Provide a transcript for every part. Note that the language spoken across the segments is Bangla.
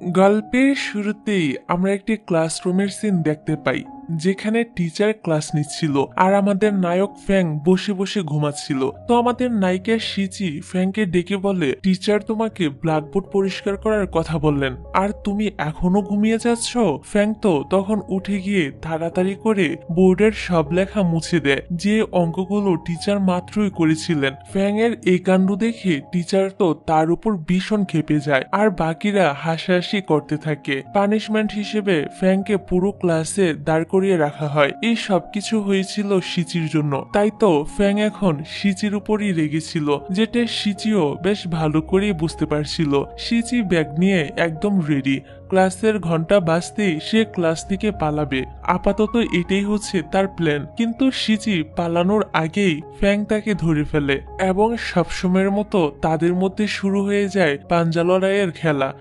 গল্পের শুরুতেই আমরা একটি ক্লাসরুমের সিন দেখতে পাই, যেখানে টিচার ক্লাস নিচ্ছিল আর আমাদের নায়ক ফ্যাং বসে বসে ঘুমাচ্ছিল। তো আমাদের নায়িকা শিচি ফ্যাংকে ডেকে বলে, টিচার তোমাকে ব্ল্যাকবোর্ড পরিষ্কার করার কথা বললেন আর তুমি এখনো ঘুমিয়ে যাচ্ছ। ফ্যাং তো তখন উঠে গিয়ে তাড়াতাড়ি করে বোর্ডের সব লেখা মুছে দেয়, যে অঙ্কগুলো টিচার মাত্রই করেছিলেন। ফ্যাং এর এই কাণ্ড দেখে টিচার তো তার উপর ভীষণ ক্ষেপে যায় আর বাকিরা হাসাহাসি করতে থাকে। পানিশমেন্ট হিসেবে ফ্যাংকে পুরো ক্লাসে দাঁড় করিয়ে রাখা হয়। এই সবকিছু হয়েছিল শিচির জন্য, তাই তো ফ্যাং এখন শিচির উপরই রেগেছিল, যেটা শিচিও বেশ ভালো করেই বুঝতে পারছিল। শিচি ব্যাগ নিয়ে একদম রেডি, ক্লাসের ঘন্টা বাজতেই সে ক্লাস থেকে পালাবে। আপাতত এটাই হচ্ছে তার প্ল্যান। কিন্তু শিচি পালানোর আগেই ফ্যাং তাকে ধরে ফেলে এবং সবসময়ের মতো তাদের মধ্যে শুরু হয়ে যায় পাঞ্জা লড়াইয়ের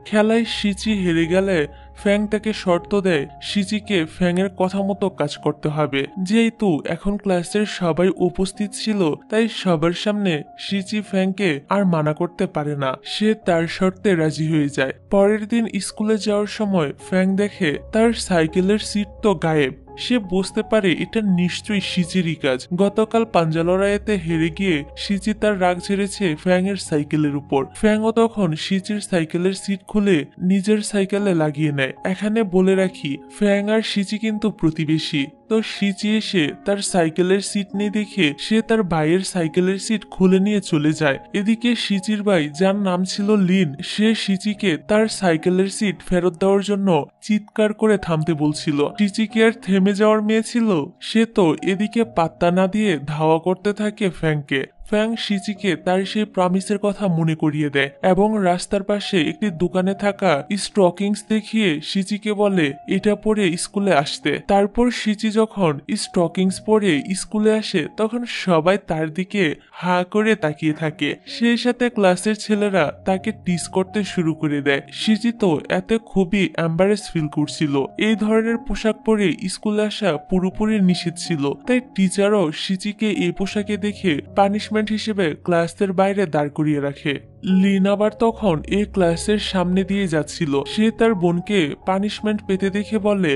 খেলায় শিচি হেরে গেলে ফ্যাং তাকে শর্ত দেয় শিচিকে ফ্যাং এর কথা মতো কাজ করতে হবে। যেহেতু এখন ক্লাসের সবাই উপস্থিত ছিল, তাই সবার সামনে শিচি ফ্যাংকে আর মানা করতে পারে না। সে তার শর্তে রাজি হয়ে যায়। পরের দিন স্কুলে যাওয়ার সময় ফ্যাং দেখে তার সাইকেলের সিট তো গায়েব। সে বুঝতে পারে এটা নিশ্চয়ই শিচিরই কাজ। গতকাল পাঞ্জা লড়াইতে হেরে গিয়ে শিচি তার রাগ ঝেড়েছে ফ্যাং এর সাইকেলের উপর। ফ্যাংও তখন শিচির সাইকেলের সিট খুলে নিজের সাইকেলে লাগিয়ে নেয়। এখানে বলে রাখি, ফ্যাং আর শিচি কিন্তু প্রতিবেশী। তো শিচি এসে তার সাইকেলের সিট নিয়ে দেখে সে তার ভাইয়ের সাইকেলের সিট খুলে নিয়ে চলে যায়। এদিকে শিচির ভাই, যার নাম ছিল লিন, সে শিচিকে তার সাইকেলের সিট ফেরত দেওয়ার জন্য চিৎকার করে থামতে বলছিল। শিচিকে আর থেমে যাওয়ার মেয়ে ছিল, সে তো এদিকে পাত্তা না দিয়ে ধাওয়া করতে থাকে ফ্যাংকে। ফ্যাং শিচিকে তার সেই প্রমিসের কথা মনে করিয়ে দেয় এবং রাস্তার পাশে একটি দোকানে থাকা স্টকিংস দেখিয়ে শিচিকে বলে এটা পরে স্কুলে আসতে। তারপর শিচি যখন স্টকিংস পরে স্কুলে আসে, তখন সবাই তার দিকে হা করে তাকিয়ে থাকে। সেই সাথে ক্লাসের ছেলেরা তাকে টিস করতে শুরু করে দেয়। শিচি তো এতে খুবই এম্বারেস ফিল করছিল। এই ধরনের পোশাক পরে স্কুলে আসা পুরোপুরি নিষেধ ছিল, তাই টিচারও শিচিকে এই পোশাকে দেখে পানিশমেন্ট হিসেবে ক্লাসের বাইরে দাঁড় করিয়ে রাখে। লিন আবার তখন এই ক্লাসের সামনে দিয়ে যাচ্ছিল। সে তার বোনকে পানিশমেন্ট পেতে দেখে বলে,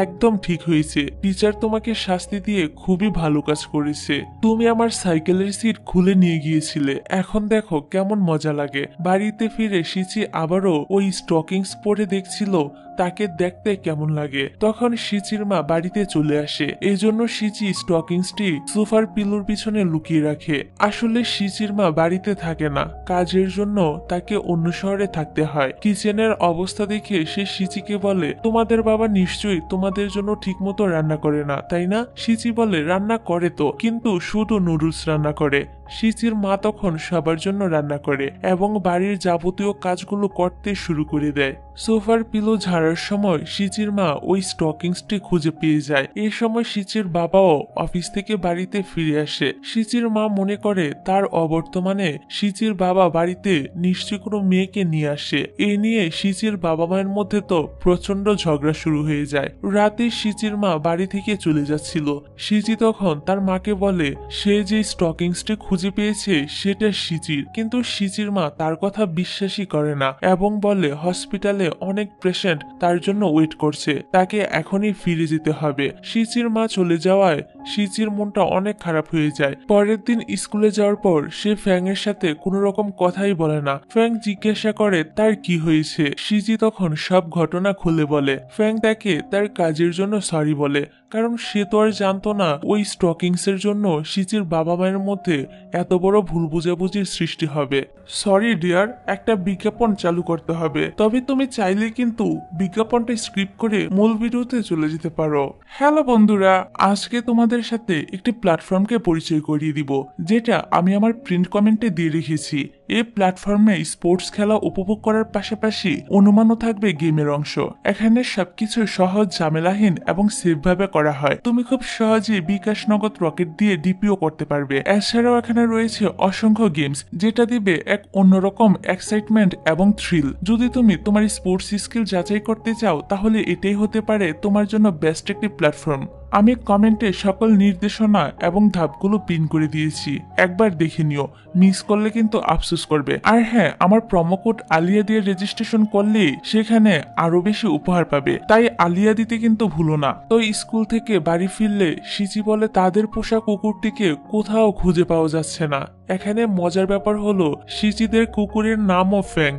একদম ঠিক হয়েছে, টিচার তোমাকে শাস্তি দিয়ে খুবই ভালো কাজ করেছে। তুমি আমার সাইকেলের সিট খুলে নিয়ে গিয়েছিলে, এখন দেখো কেমন মজা লাগে। বাড়িতে ফিরে শিচি আবারও ওই স্টকিংস পরে দেখছিল তাকে দেখতে কেমন লাগে। তখন শিচির মা বাড়িতে চলে আসে, এই জন্য শিচি স্টকিংসটি সোফার পিলোর পিছনে লুকিয়ে রাখে। আসলে শিচির মা বাড়িতে থাকে না, কাজের জন্য তাকে অন্য শহরে থাকতে হয়। কিচেনের অবস্থা দেখে সে শিচিকে বলে, তোমাদের বাবা নিশ্চয়ই তোমাদের জন্য ঠিকমতো রান্না করে না, তাই না? শিচি বলে, রান্না করে তো, কিন্তু শুধু নুডলস রান্না করে। শিচির মা তখন সবার জন্য রান্না করে এবং বাড়ির যাবতীয় কাজগুলো করতে শুরু করে দেয়। সোফার পিলো ঝাড়ার সময় শিচির মা ওই স্টকিংসটি খুঁজে পেয়ে যায়। এই সময় শিচির বাবাও অফিস থেকে বাড়িতে ফিরে আসে। শিচির মা মনে করে তার অবর্তমানে শিচির বাবা বাড়িতে নিশ্চয়ই কোনো মেয়েকে নিয়ে আসে। এ নিয়ে শিচির বাবা মায়ের মধ্যে তো প্রচন্ড ঝগড়া শুরু হয়ে যায়। রাতে শিচির মা বাড়ি থেকে চলে যাচ্ছিল। শিচি তখন তার মাকে বলে সে যে স্টকিংসটি খুঁজে পেয়েছে সেটা শিচির, কিন্তু শিচির মা তার কথা বিশ্বাসই করে না এবং বলে হসপিটালে অনেক পেশেন্ট তার জন্য ওয়েট করছে, তাকে এখনই ফিরে যেতে হবে। শিচির মা চলে যাওয়ায় শিচির মনটা অনেক খারাপ হয়ে যায়। পরের দিন স্কুলে যাওয়ার পর সে ফ্যাং এর সাথে কোনো রকম কথাই বলে না। ফ্যাং জিজ্ঞাসা করে তার কি হয়েছে। শিচি তখন সব ঘটনা খুলে বলে। ফ্যাং তাকে তার কাজের জন্য সরি বলে, কারণ সে তো আর জানতো না ওই স্টকিংস এর জন্য শিচির বাবা মায়ের মধ্যে এত বড় ভুল বুঝাবুঝির সৃষ্টি হবে। সরি ডিয়ার, একটা বিজ্ঞাপন চালু করতে হবে, তবে তুমি চাইলে কিন্তু বিজ্ঞাপনটা স্ক্রিপ্ট করে মূল ভিডিওতে চলে যেতে পারো। হ্যালো বন্ধুরা, আজকে তোমাদের সাথে একটি প্ল্যাটফর্মকে পরিচয় করিয়ে দিব, যেটা আমি আমার প্রিন্ট কমেন্টে দিয়ে রেখেছি। এই প্ল্যাটফর্মে স্পোর্টস খেলা উপভোগ করার পাশাপাশি অনুমানও থাকবে গেমের অংশ। এখানে সবকিছু সহজ, ঝামেলাহীন এবং সেফ ভাবে করা হয়। তুমি খুব সহজে বিকাশ নগদ রকেট দিয়ে ডিপিও করতে পারবে। এছাড়াও এখানে রয়েছে অসংখ্য গেমস, যেটা দিবে এক অন্যরকম এক্সাইটমেন্ট এবং থ্রিল। যদি তুমি তোমার স্পোর্টস স্কিল যাচাই করতে চাও, তাহলে এটাই হতে পারে তোমার জন্য বেস্ট একটি প্ল্যাটফর্ম। আমি কমেন্টে সকল নির্দেশনা এবং ধাপগুলো পিন করে দিয়েছি, একবার দেখে নিও, মিস করলে কিন্তু আফসোস করবে। আর হ্যাঁ, আমার প্রোমো কোড আলিয়া দিয়ে রেজিস্ট্রেশন করলে সেখানে আরো বেশি উপহার পাবে, তাই আলিয়া দিতে কিন্তু ভুলো না। তো স্কুল থেকে বাড়ি ফিরলে সিচি বলে তাদের পোষা কুকুরটিকে কোথাও খুঁজে পাওয়া যাচ্ছে না। এখানে মজার ব্যাপার হলো সিচিদের কুকুরের নামও ফ্যাং।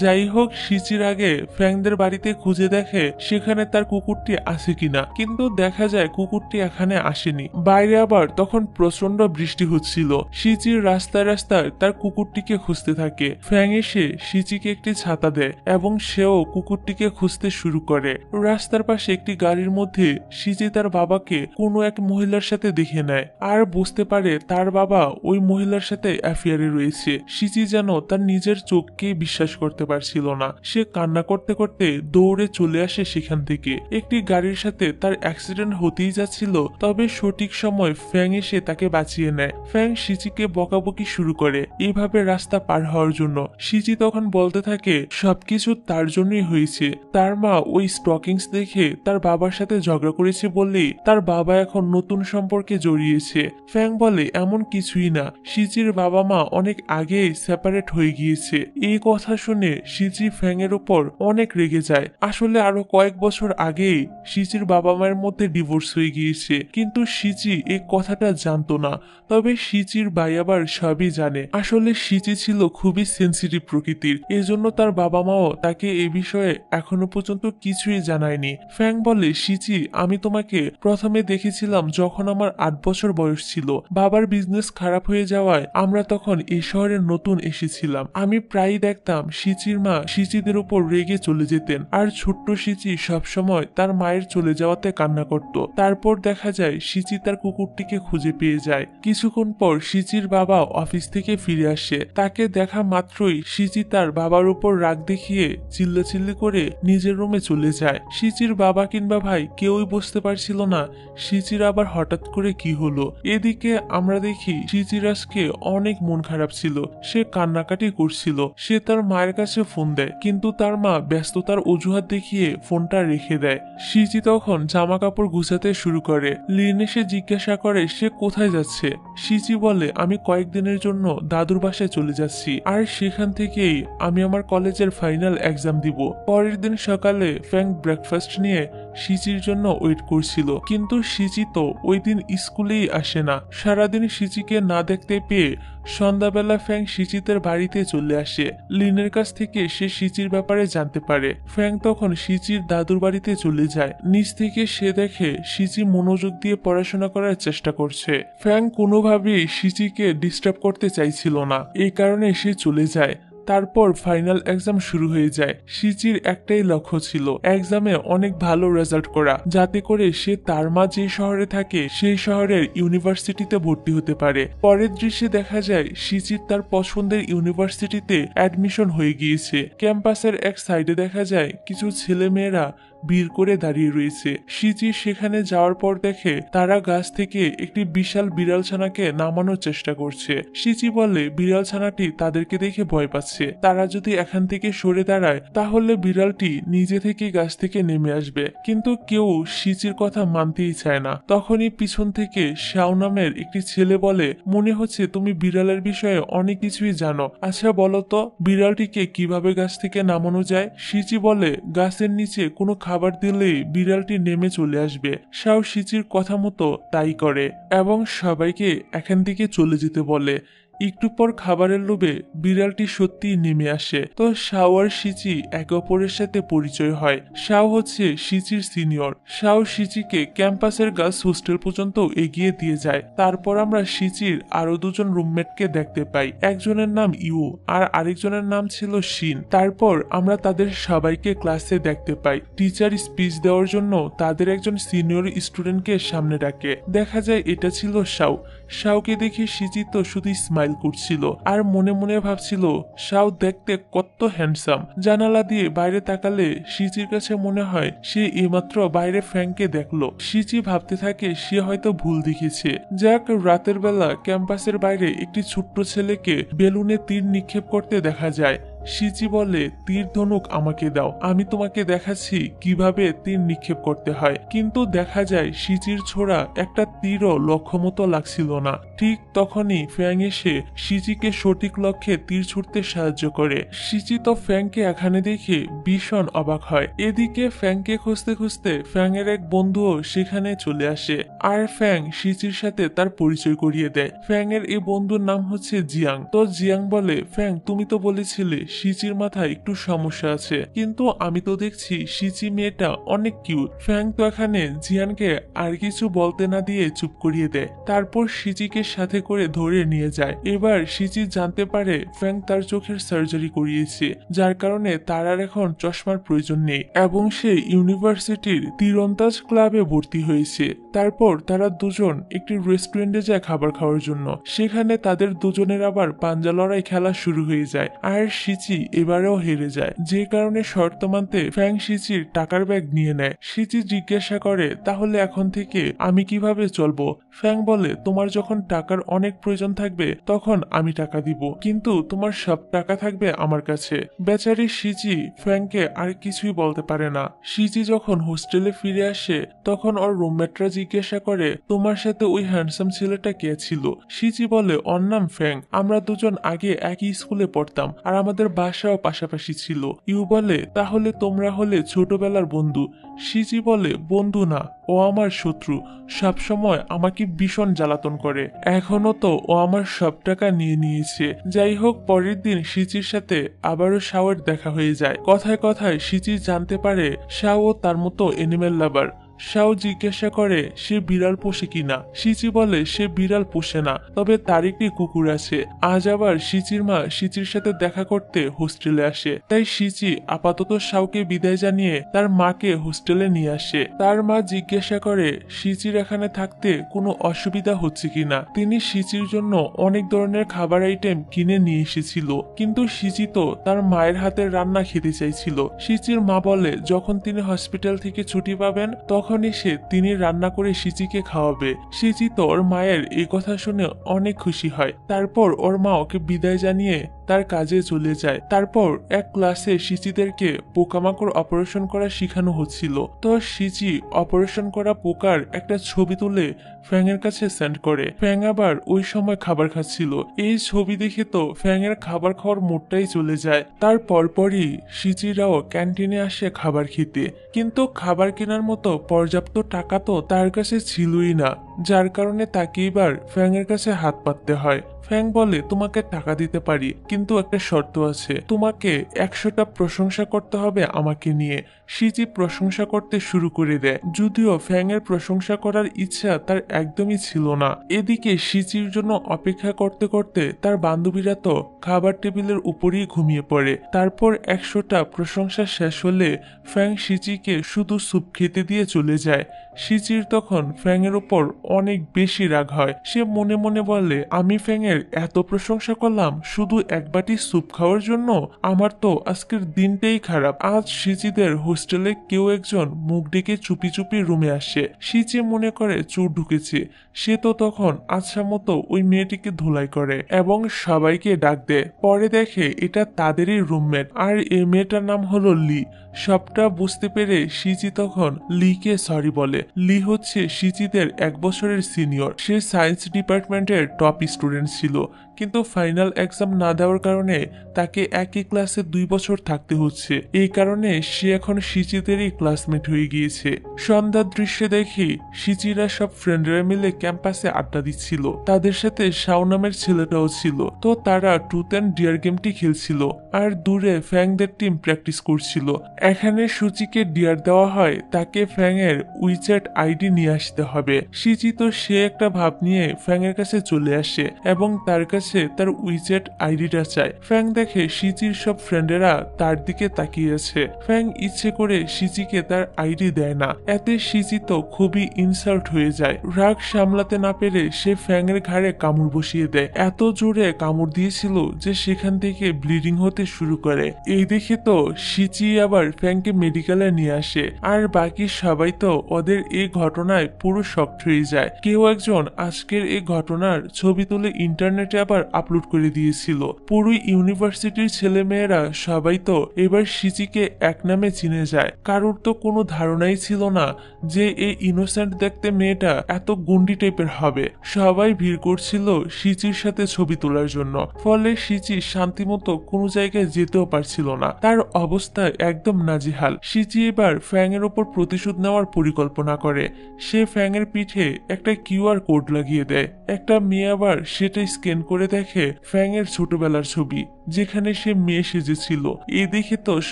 যাই হোক, সিচির আগে ফ্যাংদের বাড়িতে খুঁজে দেখে সেখানে তার কুকুরটি আছে কিনা, কিন্তু দেখা যায় কুকুরটি এখানে আসেনি। বাইরে আবার তখন প্রচন্ড বৃষ্টি হচ্ছিল। সিচির রাস্তায় রাস্তায় তার কুকুরটিকে খুঁজতে থাকে। ফ্যাং এসে সিচিকে একটি ছাতা দেয় এবং সেও কুকুরটিকে খুঁজতে শুরু করে। রাস্তার পাশে একটি গাড়ির মধ্যে সিচি তার বাবাকে কোনো এক মহিলার সাথে দেখে নেয় আর বুঝতে পারে তার বাবা ওই মহিলার সাথে অ্যাফেয়ারে রয়েছে। সিচি যেন তার নিজের চোখকে বিশ্বাস করতে পারছিল না। সে কান্না করতে করতে দৌড়ে চলে আসে সেখান থেকে। একটি গাড়ির সাথে তার অ্যাক্সিডেন্ট হতেই যাচ্ছিল, তবে সঠিক সময় ফ্যাং এসে তাকে বাঁচিয়ে নেয়। ফ্যাং সিচিকে বকাবকি শুরু করে এইভাবে রাস্তা পার হওয়ার জন্য। সিচি তখন বলতে থাকে সবকিছু তার জন্যই হয়েছে। তার মা ওই স্টকিংস দেখে তার বাবার সাথে ঝগড়া করেছে বললেই তার বাবা এখন নতুন সম্পর্কে জড়িয়েছে। ফ্যাং বলে এমন কিছুই না, সিচির বাবা মা অনেক আগেই সেপারেট হয়ে গিয়েছে। এই কথা শুনে সিচি ফ্যাং এর উপর অনেক রেগে যায়। আসলে আরো কয়েক বছর আগেই সিচির বাবা মায়ের মধ্যে ডিভোর্স হয়ে গিয়েছে, কিন্তু সিচি এই কথাটা জানতো না। তবে সিচির ভাই আবার সবই জানে। আসলে সিচি ছিল খুবই সেন্সিটিভ প্রকৃতির, এজন্য তার বাবা মাও তাকে এই বিষয়ে এখনো পর্যন্ত কিছুই জানায়নি। ফ্যাং বলে সিচি, আমি তোমাকে প্রথমে দেখেছিলাম যখন আমার 8 বছর বয়স ছিল। বাবার বিজনেস খারাপ হয়ে যাওয়ায় আমরা তখন এই শহরে নতুন এসেছিলাম। আমি প্রায়ই দেখতাম সিচির মা সিচিদের উপর রেগে চলে যেতেন, আর ছোট্ট সিচি সবসময় তার মায়ের চলে যাওয়াতে কান্না করত। তারপর দেখা যায় সিচি তার কুকুরটিকে খুঁজে পেয়ে যায়। কিছুক্ষণ পর সিচির বাবা অফিস থেকে ফিরে আসে। তাকে দেখা মাত্রই সিচি তার বাবার উপর রাগ দেখিয়ে চিল্লাচিল্লি করে নিজের রুমে চলে যায়। সিচির বাবা কিংবা ভাই কেউই বুঝতে পারছিল না সিচির আবার হঠাৎ করে কি হলো। এদিকে আমরা দেখি সিচির আজকে অনেক মন খারাপ ছিল, সে কান্নাকাটি করছিল। সে তার মায়ের কাছে ফোন দেয়, কিন্তু তার মা ব্যস্ততার অজুহাত দেখিয়ে ফোনটা রেখে দেয়। সিচি তখন জামা কাপড় গুছাতে শুরু করে। লিন এসে জিজ্ঞাসা করে সে কোথায় যাচ্ছে। সিচি বলে আমি কয়েকদিনের জন্য দাদুর বাসায় চলে যাচ্ছি, আর সেখান থেকেই আমি আমার কলেজের ফাইনাল এক্সাম দিব। পরের দিন সকালে ফ্যাং ব্রেকফাস্ট নিয়ে সিচির জন্য ওয়েট করছিল, কিন্তু সিচি তো ওই দিন স্কুলেই আসে না। সারাদিন সিচিকে না দেখতে পেয়ে সন্ধ্যাবেলা ফ্যাং সিচিদের বাড়িতে চলে আসে। লিনের কাছ থেকে সে সিচির ব্যাপারে জানতে পারে। ফ্যাং তখন সিচির দাদুর বাড়িতে চলে যায়। নিচ থেকে সে দেখে সিচি মনোযোগ দিয়ে পড়াশোনা করার চেষ্টা করছে। ফ্যাং কোনোভাবেই সিচিকে ডিস্টার্ব করতে চাইছিল না, এই কারণে সে চলে যায়। তারপর ফাইনাল এক্সাম শুরু হয়ে যায়। সিচির একটাই লক্ষ্য ছিল এক্সামে অনেক ভালো রেজাল্ট করা, যাতে করে সে তার মা যে শহরে থাকে সেই শহরের ইউনিভার্সিটিতে ভর্তি হতে পারে। পরের দৃশ্যে দেখা যায় সিচির তার পছন্দের ইউনিভার্সিটিতে অ্যাডমিশন হয়ে গিয়েছে। ক্যাম্পাসের এক সাইডে দেখা যায় কিছু ছেলে মেয়েরা ভিড় করে দাঁড়িয়ে রয়েছে। সিচি সেখানে যাওয়ার পর দেখে তারা গাছ থেকে একটি বিশাল বিড়াল ছানাকে নামানোর চেষ্টা করছে। সিচি বলে বিড়াল ছানাটি তাদেরকে দেখে ভয় পাচ্ছে, তারা যদি এখান থেকে সরে দাঁড়ায় তাহলে বিড়ালটি নিজে থেকে গাছ থেকে নেমে আসবে। কিন্তু কেউ সিচির কথা মানতেই চায় না। তখনই পিছন থেকে শাও নামের একটি ছেলে বলে মনে হচ্ছে তুমি বিড়ালের বিষয়ে অনেক কিছুই জানো, আচ্ছা বলো তো বিড়ালটিকে কিভাবে গাছ থেকে নামানো যায়। সিচি বলে গাছের নিচে কোনো খাবার দিলেই বিড়ালটি নেমে চলে আসবে। শাও সিচির কথা মতো তাই করে এবং সবাইকে এখান থেকে চলে যেতে বলে। একটু পর খাবারের লোভে বিড়ালটি সত্যিই নেমে আসে। তো শাও আর সিচি একে অপরের সাথে পরিচয় হয়। শাও হচ্ছে সিচির সিনিয়র। শাও সিচিকে ক্যাম্পাসের গার্লস হোস্টেল পর্যন্ত এগিয়ে দিয়ে যায়। তারপর আমরা সিচির আরো দুজন রুমমেটকে দেখতে পাই। একজনের নাম ইউ আর আরেকজনের নাম ছিল শিন। তারপর আমরা তাদের সবাইকে ক্লাসে দেখতে পাই। টিচার স্পিচ দেওয়ার জন্য তাদের একজন সিনিয়র স্টুডেন্টকে সামনে ডাকে। দেখা যায় এটা ছিল শাও। শাওকে দেখে সিচি তো শুধু স্মাইল করছিল আর মনে মনে ভাবছিল শাও দেখতে কত হ্যান্ডসাম। জানালা দিয়ে বাইরে তাকালে সিচির কাছে মনে হয় সে এইমাত্র বাইরে ফ্যাংকে দেখলো। সিচি ভাবতে থাকে সে হয়তো ভুল দেখেছে। যাক, রাতের বেলা ক্যাম্পাসের বাইরে একটি ছোট্ট ছেলেকে বেলুনে তীর নিক্ষেপ করতে দেখা যায়। সিচি বলে তীর ধনুক আমাকে দাও, আমি তোমাকে দেখাচ্ছি কিভাবে তীর নিক্ষেপ করতে হয়। কিন্তু দেখা যায় সিচির ছোড়া একটা তীরও লক্ষ্যমতো লাগছিল না। ঠিক তখনই ফ্যাং এসে সিচিকে সঠিক লক্ষ্যে তীর ছুটতে সাহায্য করে। সিচি তো ফ্যাংকে এখানে দেখে ভীষণ অবাক হয়। এদিকে ফ্যাংকে খুঁজতে খুঁজতে ফ্যাং এর এক বন্ধুও সেখানে চলে আসে, আর ফ্যাং সিচির সাথে তার পরিচয় করিয়ে দেয়। ফ্যাং এর এই বন্ধুর নাম হচ্ছে জিয়াং। তো জিয়াং বলে, ফ্যাং তুমি তো বলেছিলে সিচির মাথায় একটু সমস্যা আছে, কিন্তু আমি তো দেখছি সিচি মেয়েটা অনেক কিউট। ফ্যাং তো এখানে জিয়ানকে আর কিছু বলতে না দিয়ে চুপ করিয়ে দেয়। তারপর সিচিকে সাথে করে ধরে নিয়ে যায়। এবার সিচি জানতে পারে ফ্যাং তার চোখের সার্জারি করিয়েছে, যার কারণে তার আর এখন চশমার প্রয়োজন নেই, এবং সে ইউনিভার্সিটির তীরন্দাজ ক্লাবে ভর্তি হয়েছে। তারপর তারা দুজন একটি রেস্টুরেন্টে যায় খাবার খাওয়ার জন্য। সেখানে তাদের দুজনের আবার পাঞ্জা লড়াই খেলা শুরু হয়ে যায়, আর সিচি এবারেও হেরে যায়, যে কারণে শর্ত মানতে ফ্যাং সিচির টাকার ব্যাগ নিয়ে নেয়। সিচি জিজ্ঞাসা করে, তাহলে এখন থেকে আমি কিভাবে চলবো? ফ্যাং বলে, তোমার যখন টাকার অনেক প্রয়োজন থাকবে তখন আমি টাকা দিব, কিন্তু তোমার সব টাকা থাকবে আমার কাছে। বেচারি সিচি ফ্যাংকে আর কিছুই বলতে পারে না। সিচি যখন হোস্টেলে ফিরে আসে তখন ওর রুমমেটরা জিজ্ঞাসা করে, তোমার সাথে ওই হ্যান্ডসাম ছেলেটা কে ছিল? সিচি বলে, ওর নাম ফ্যাং, আমরা দুজন আগে একই স্কুলে পড়তাম আর আমাদের বাসাও পাশাপাশি ছিল। ইউ বলে, তাহলে তোমরা হলে ছোটবেলার বন্ধু? সিচি বলে, বন্ধু না, ও আমার শত্রু, সবসময় আমাকে ভীষণ জ্বালাতন করে, এখনো তো ও আমার সব টাকা নিয়ে নিয়েছে। যাই হোক, পরের দিন সিচির সাথে আবারও শাওয়ের দেখা হয়ে যায়। কথায় কথায় সিচি জানতে পারে শাও তার মতো এনিমেল লাভার। শাও জিজ্ঞাসা করে সে বিড়াল পোষে কিনা। সিচি বলে সে বিড়াল পোষে না, তবে তার একটি কুকুর আছে। আজ আবার সিচির মা সিচির সাথে দেখা করতে হোস্টেলে আসে, তাই সিচি আপাতত শাওকে বিদায় জানিয়ে তার মাকে হোস্টেলে নিয়ে আসে। তার মা জিজ্ঞাসা করে সিচির এখানে থাকতে কোনো অসুবিধা হচ্ছে কিনা। তিনি সিচির জন্য অনেক ধরনের খাবার আইটেম কিনে নিয়ে এসেছিল, কিন্তু সিচি তো তার মায়ের হাতের রান্না খেতে চাইছিল। সিচির মা বলে যখন তিনি হসপিটাল থেকে ছুটি পাবেন তখন এসে তিনি রান্না করে সিচিকে খাওয়াবে। সিচি তো ওর মায়ের এই কথা শুনে অনেক খুশি হয়। তারপর ওর মা ওকে বিদায় জানিয়ে তার কাজে চলে যায়। তারপর এক ক্লাসে সিচিদেরকে পোকামাকড় অপারেশন করা শেখানো হচ্ছিল। তো সিচি অপারেশন করা পোকার একটা ছবি তুলে ফ্যাং এর কাছে সেন্ড করে। ফ্যাং আবার ওই সময় খাবার খাচ্ছিল। এই ছবি দেখে তো ফ্যাং এর খাবার খাওয়ার মুডটাই চলে যায়। তার পরপরই সিচিরাও ক্যান্টিনে আসে খাবার খেতে, কিন্তু খাবার কেনার মতো পর্যাপ্ত টাকা তো তার কাছে ছিলই না, যার কারণে তাকে এবার ফ্যাং এর কাছে হাত পাততে হয়। ফ্যাং বলে, তোমাকে টাকা দিতে পারি, কিন্তু একটা শর্ত আছে, তোমাকে 100টা প্রশংসা করতে হবে আমাকে নিয়ে। সিচি প্রশংসা করতে শুরু করে দেয়, যদিও ফ্যাং এর প্রশংসা করার ইচ্ছা তার একদমই ছিল না। এদিকে সিচির জন্য অপেক্ষা করতে করতে তার বান্ধবীরা তো খাবার টেবিলের উপরেই ঘুমিয়ে পড়ে। তারপর 100টা প্রশংসা শেষ হলে ফ্যাং সিচিকে শুধু স্যুপ খেতে দিয়ে চলে যায়। সিচির তখন ফ্যাং এর উপর অনেক বেশি রাগ হয়। সে মনে মনে বলে, আমি ফ্যাং এর এত প্রশংসা করলাম শুধু এক বাটি স্যুপ খাওয়ার জন্য? আমার তো আজকের দিনটাই খারাপ। আজ সিচিদের হোস্টেলে কেউ একজন মুখ ডেকে চুপি চুপি রুমে আসে। সিচি মনে করে চোর ঢুকেছে। সে তো তখন আচ্ছা মতো ওই মেয়েটিকে ধুলাই করে এবং সবাইকে ডাক দেয়। পরে দেখে এটা তাদেরই রুমমেট, আর এই মেয়েটার নাম হলো লি। সবটা বুঝতে পেরে সিচি তখন লিকে সরি বলে। লি হচ্ছে সিচিদের 1 বছরের সিনিয়র। সে সায়েন্স ডিপার্টমেন্টের টপ স্টুডেন্ট ছিল, কিন্তু ফাইনাল এক্সাম না দেওয়ার কারণে তাকে একই ক্লাসে 2 বছর থাকতে হচ্ছে। এই কারণে সে এখন সিচিদেরই ক্লাসমেট হয়ে গিয়েছে। সন্ধ্যার দৃশ্যে দেখি সিচিরা সব ফ্রেন্ডরা মিলে ক্যাম্পাসে আড্ডা দিচ্ছিল। তাদের সাথে শাও নামের ছেলেটাও ছিল। তো তারা ট্রুথ অ্যান্ড ডিয়ার গেমটি খেলছিল, আর দূরে ফ্যাংদের টিম প্র্যাকটিস করছিল। এখানে সুচিকে ডিয়ার দেওয়া হয় তাকে ফ্যাং এর উইচ্যাট আইডি নিয়ে আসতে হবে। সিচি তো সে একটা ভাব নিয়ে ফ্যাং এর কাছে চলে আসে এবং তার কাছে তার উইচ্যাট আইডিটা চায়। ফ্যাং দেখে সিচির সব ফ্রেন্ডেরা তার দিকে তাকিয়ে আছে। ফ্যাং ইচ্ছে করে সিচিকে তার আইডি দেয় না, এতে সিচি তো খুবই ইনসাল্ট হয়ে যায়। রাগ সামলাতে না পেরে সে ফ্যাং এর ঘাড়ে কামড় বসিয়ে দেয়। এত জোরে কামড় দিয়েছিল যে সেখান থেকে ব্লিডিং হতে শুরু করে। এই দেখে তো সিচি আবার ফ্যাংকে মেডিকেলে নিয়ে আসে, আর বাকি সবাই তো ওদের এই ঘটনায় পুরো শকড হয়ে যায়। কেউ একজন আজকের এই ঘটনার ছবি তুলে ইন্টারনেটে আবার একবার আপলোড করে দিয়েছিল। পুরো ইউনিভার্সিটির ছেলেমেয়েরা সবাই তো এবার সিচিকে এক নামে চিনে যায়। কারোর তো কোনো ধারণাই ছিল না যে এই ইনোসেন্ট দেখতে মেয়েটা এত গুন্ডি টাইপের হবে। সবাই ভিড় করছিল সিচির সাথে ছবি তোলার জন্য, ফলে সিচি শান্তিমতো কোনো জায়গায় যেতেও পারছিল না। তার অবস্থা একদম নাজেহাল। সিচি এবার ফ্যাং এর ওপর প্রতিশোধ নেওয়ার পরিকল্পনা করে। সে ফ্যাং এর পিঠে একটা কিউআর কোড লাগিয়ে দেয়। একটা মেয়ে আবার সেটা স্ক্যান করে দেখে ফ্যাং এর ছোটবেলার ছবি, যেখানে সে মেয়ে সেজেছিল। এই দেখে তো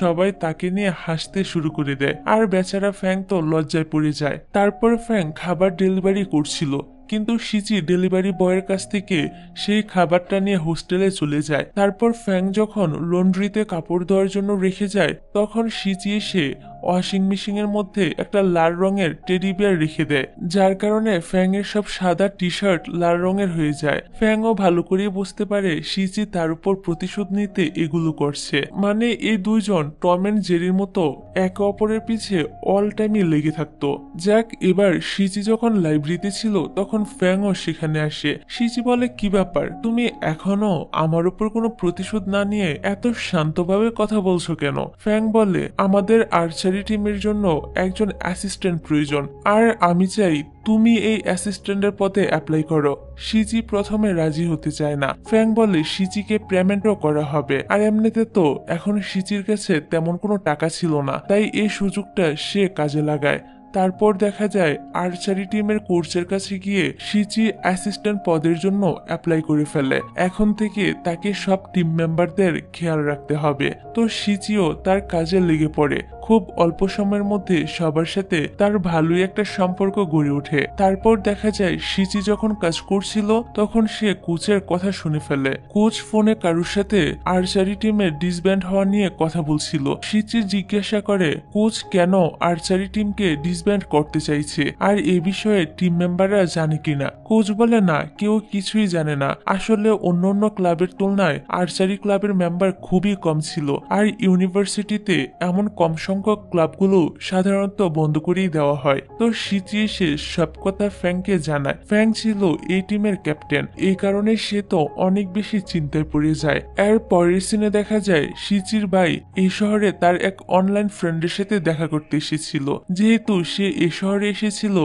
সবাই তাকে নিয়ে হাসতে শুরু করে দেয়, আর বেচারা ফ্যাং তো লজ্জায় পড়ে যায়। তারপর ফ্যাং খাবার ডেলিভারি করছিল, কিন্তু সিচি ডেলিভারি বয়ের কাছ থেকে সেই খাবারটা নিয়ে হোস্টেলে চলে যায়। তারপর ফ্যাং যখন লন্ড্রিতে কাপড় ধোয়ার জন্য রেখে যায়, তখন সিচি এসে ওয়াশিং মেশিন এর মধ্যে একটা লাল রঙের টেডি বিয়ার রেখে দেয়, যার কারণে ফ্যাং এর সব সাদা টি শার্ট লাল রঙের হয়ে যায়। ফ্যাংও ভালো করে বুঝতে পারে সিচি তার উপর প্রতিশোধ নিতে এগুলো করছে। মানে এই দুইজন টম এন্ড জেরির মতো একে অপরের পিছে অল টাইমই লেগে থাকতো। যাক, এবার সিচি যখন লাইব্রেরিতে ছিল তখন ফ্যাংও সেখানে আসে। সিচি বলে, কি ব্যাপার, তুমি এখনো আমার উপর কোনো প্রতিশোধ না নিয়ে এত শান্তভাবে কথা বলছো কেন? ফ্যাং বলে, আমাদের আর্চারি টিমের জন্য একজন অ্যাসিস্ট্যান্ট প্রয়োজন, আর আমি চাই তুমি এই অ্যাসিস্ট্যান্টের পদে অ্যাপ্লাই করো। সিচি প্রথমে রাজি হতে চায় না। ফ্যাং বলে সিচিকে পেমেন্টও করা হবে, আর এমনিতে তো এখন সিচির কাছে তেমন কোনো টাকা ছিল না, তাই এই সুযোগটা সে কাজে লাগায়। তারপর দেখা যায় আর্চারি টিমের কোচের কাছে গিয়ে সিচি অ্যাসিস্ট্যান্ট পদের জন্য অ্যাপ্লাই করে ফেলে। এখন থেকে তাকে সব টিম মেম্বারদের খেয়াল রাখতে হবে। তো সিচিও তার কাজে লেগে পড়ে। খুব অল্প সময়ের মধ্যে সবার সাথে তার ভালোই একটা সম্পর্ক গড়ে ওঠে। তারপর দেখা যায় সিচি যখন কাজ করছিল তখন সে কোচের কথা শুনে ফেলে। কোচ ফোনে কারোর সাথে আর্চারি টিমের ডিসব্যান্ড হওয়া নিয়ে কথা বলছিল। সিচি জিজ্ঞাসা করে কোচ কেন আর্চারি টিমকে ডিসব্যান্ড করতে চাইছে, আর এ বিষয়ে টিম মেম্বাররা জানে কিনা। কোচ বলে, না, কেউ কিছুই জানে না। আসলে অন্যান্য ক্লাবের তুলনায় আর্চারি ক্লাবের মেম্বার খুবই কম ছিল, আর ইউনিভার্সিটিতে এমন কম সংখ্যক ক্লাবগুলো সাধারণত বন্ধ করেই দেওয়া হয়। তো সিচি এসে সব কথা ফ্যাংকে জানায়। ফ্যাং ছিল এই টিমের ক্যাপ্টেন, এই কারণে সে তো অনেক বেশি চিন্তায় পড়ে যায়। এর পরের সিনে দেখা যায় সিচির ভাই এই শহরে তার এক অনলাইন ফ্রেন্ডের সাথে দেখা করতে এসেছিল। যেহেতু সে এই শহরে এসেছিল,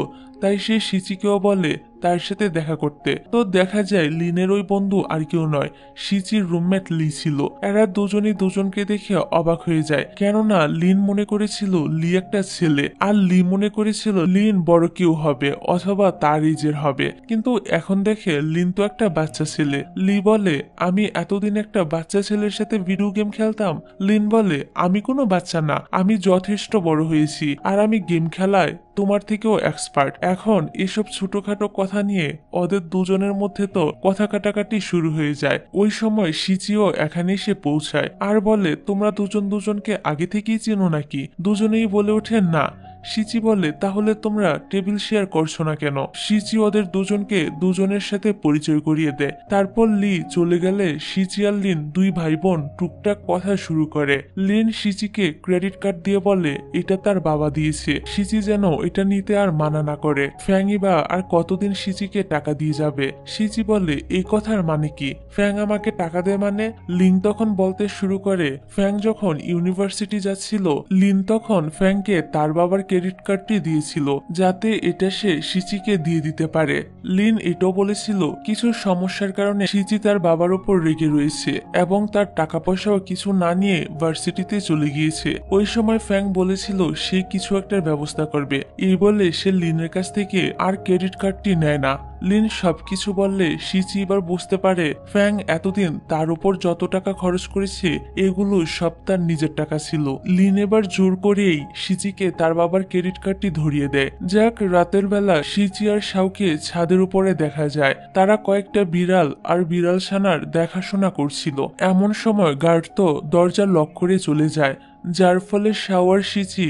তাই সে সিচিকেও বলে তার সাথে দেখা করতে। তো দেখা যায় লিনের ওই বন্ধু আর কেউ নয়, সিচির রুমমেট লি ছিল। এরা দুজনই দুজনকে দেখে অবাক হয়ে যায়, কেননা লিন মনে করেছিল লি একটা ছেলে, আর লি মনে করেছিল লিন বড় কেউ হবে অথবা তার এজের হবে, কিন্তু এখন দেখে লিন তো একটা বাচ্চা ছেলে। লি বলে, আমি এতদিন একটা বাচ্চা ছেলের সাথে ভিডিও গেম খেলতাম। লিন বলে, আমি কোনো বাচ্চা না, আমি যথেষ্ট বড় হয়েছি, আর আমি গেম খেলায় তোমার থেকেও এক্সপার্ট। এখন এসব ছোটখাটো কথা নিয়ে ওদের দুজনের মধ্যে তো কথা কাটাকাটি শুরু হয়ে যায়। ওই সময় সিচিও এখানে এসে পৌঁছায় আর বলে, তোমরা দুজন দুজনকে আগে থেকেই চেনো নাকি? দুজনেই বলে ওঠে, না। সিচি বলে, তাহলে তোমরা টেবিল শেয়ার করছো না কেন? সিচি ওদের দুজনকে দুজনের সাথে পরিচয় করিয়ে দেয়। তারপর লি চলে গেলে সিচি আর লিন দুই ভাই বোন টুকটাক কথা শুরু করে। লিন সিচিকে ক্রেডিট কার্ড দিয়ে বলে এটা তার বাবা দিয়েছে। সিচি যেন এটা নিতে আর মানা না করে। ফ্যাংই বা আর কতদিন সিচিকে টাকা দিয়ে যাবে? সিচি বলে, এই কথার মানে কি? ফ্যাং আমাকে টাকা দেয় মানে? লিন তখন বলতে শুরু করে, ফ্যাং যখন ইউনিভার্সিটি যাচ্ছিল, লিন তখন ফ্যাংকে তার বাবার ক্রেডিট কার্ডটি দিয়েছিল, যাতে এটা সে সিচিকে দিয়ে দিতে পারে। লিন এটাও বলেছিল কিছু সমস্যার কারণে সিচি তার বাবার উপর রেগে রয়েছে এবং তার টাকা পয়সাও কিছু না নিয়ে ভার্সিটিতে চলে গিয়েছে। ওই সময় ফ্যাং বলেছিল সে কিছু একটার ব্যবস্থা করবে। এই বলে সে লিনের কাছ থেকে আর ক্রেডিট কার্ডটি নেয় না। লিন সবকিছু বললে সিচি এবার বুঝতে পারে ফ্যাং এতদিন তার উপর যত টাকা খরচ করেছে এগুলো সব তার নিজের টাকা ছিল। লিন এবার জোর করেই সিচিকে তার বাবার ক্রেডিট কার্ডটি ধরিয়ে দেয়। যাক, রাতের বেলা সিচি আর শাওকে ছাদের উপরে দেখা যায়। তারা কয়েকটা বিড়াল আর বিড়াল ছানার দেখাশোনা করছিল। এমন সময় গার্ড তো দরজা লক করে চলে যায়, যার ফলে শাও আর সিচি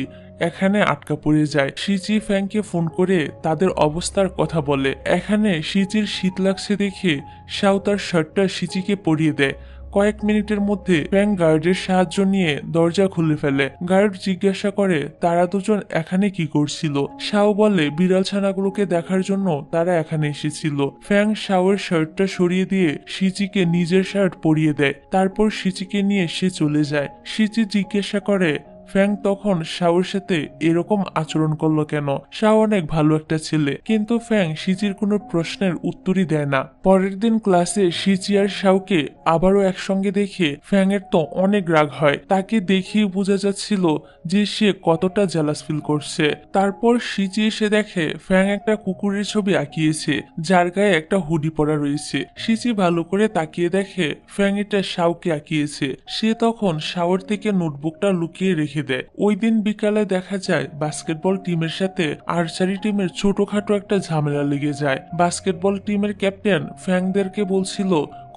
এখানে আটকা পড়ে যায়। সিচি ফ্যাংকে ফোন করে তাদের অবস্থার কথা বলে। এখানে সিচির শীত লাগছে দেখে শাও তার শার্টটা সিচিকে পরিয়ে দেয়। কয়েক মিনিটের মধ্যে ফ্যাং গার্ডের সাহায্য নিয়ে দরজা খুলে ফেলে। গার্ড জিজ্ঞাসা করে তারা দুজন এখানে কি করছিল। শাও বলে বিড়াল ছানাগুলোকে দেখার জন্য তারা এখানে এসেছিল। ফ্যাং শাওয়ের শার্টটা সরিয়ে দিয়ে শিচিকে নিজের শার্ট পরিয়ে দেয়। তারপর শিচিকে নিয়ে সে চলে যায়। শিচি জিজ্ঞাসা করে ফ্যাং তখন শাওর সাথে এরকম আচরণ করলো কেন। শাও অনেক ভালো একটা ছেলে, কিন্তু ফ্যাং শিচির কোনো প্রশ্নের উত্তরই দেয় না। পরের দিন ক্লাসে শিচি আর শাওকে আবারও একসঙ্গে দেখে ফ্যাং এর তো অনেক রাগ হয়। তাকে দেখেই বোঝা যাচ্ছিল যে সে কতটা জেলাস ফিল করছে। তারপর শিচি এসে দেখে ফ্যাং একটা কুকুরের ছবি আঁকিয়েছে যার গায়ে একটা হুডি পরা রয়েছে। শিচি ভালো করে তাকিয়ে দেখে ফ্যাং এটা শাওকে আঁকিয়েছে। সে তখন শাওর থেকে নোটবুকটা লুকিয়ে রেখে দেয়। ওই দিন বিকালে দেখা যায় বাস্কেটবল টিমের সাথে আর্চারি টিমের ছোটখাটো একটা ঝামেলা লেগে যায়। বাস্কেটবল টিমের ক্যাপ্টেন ফ্যাংদেরকে বলছিল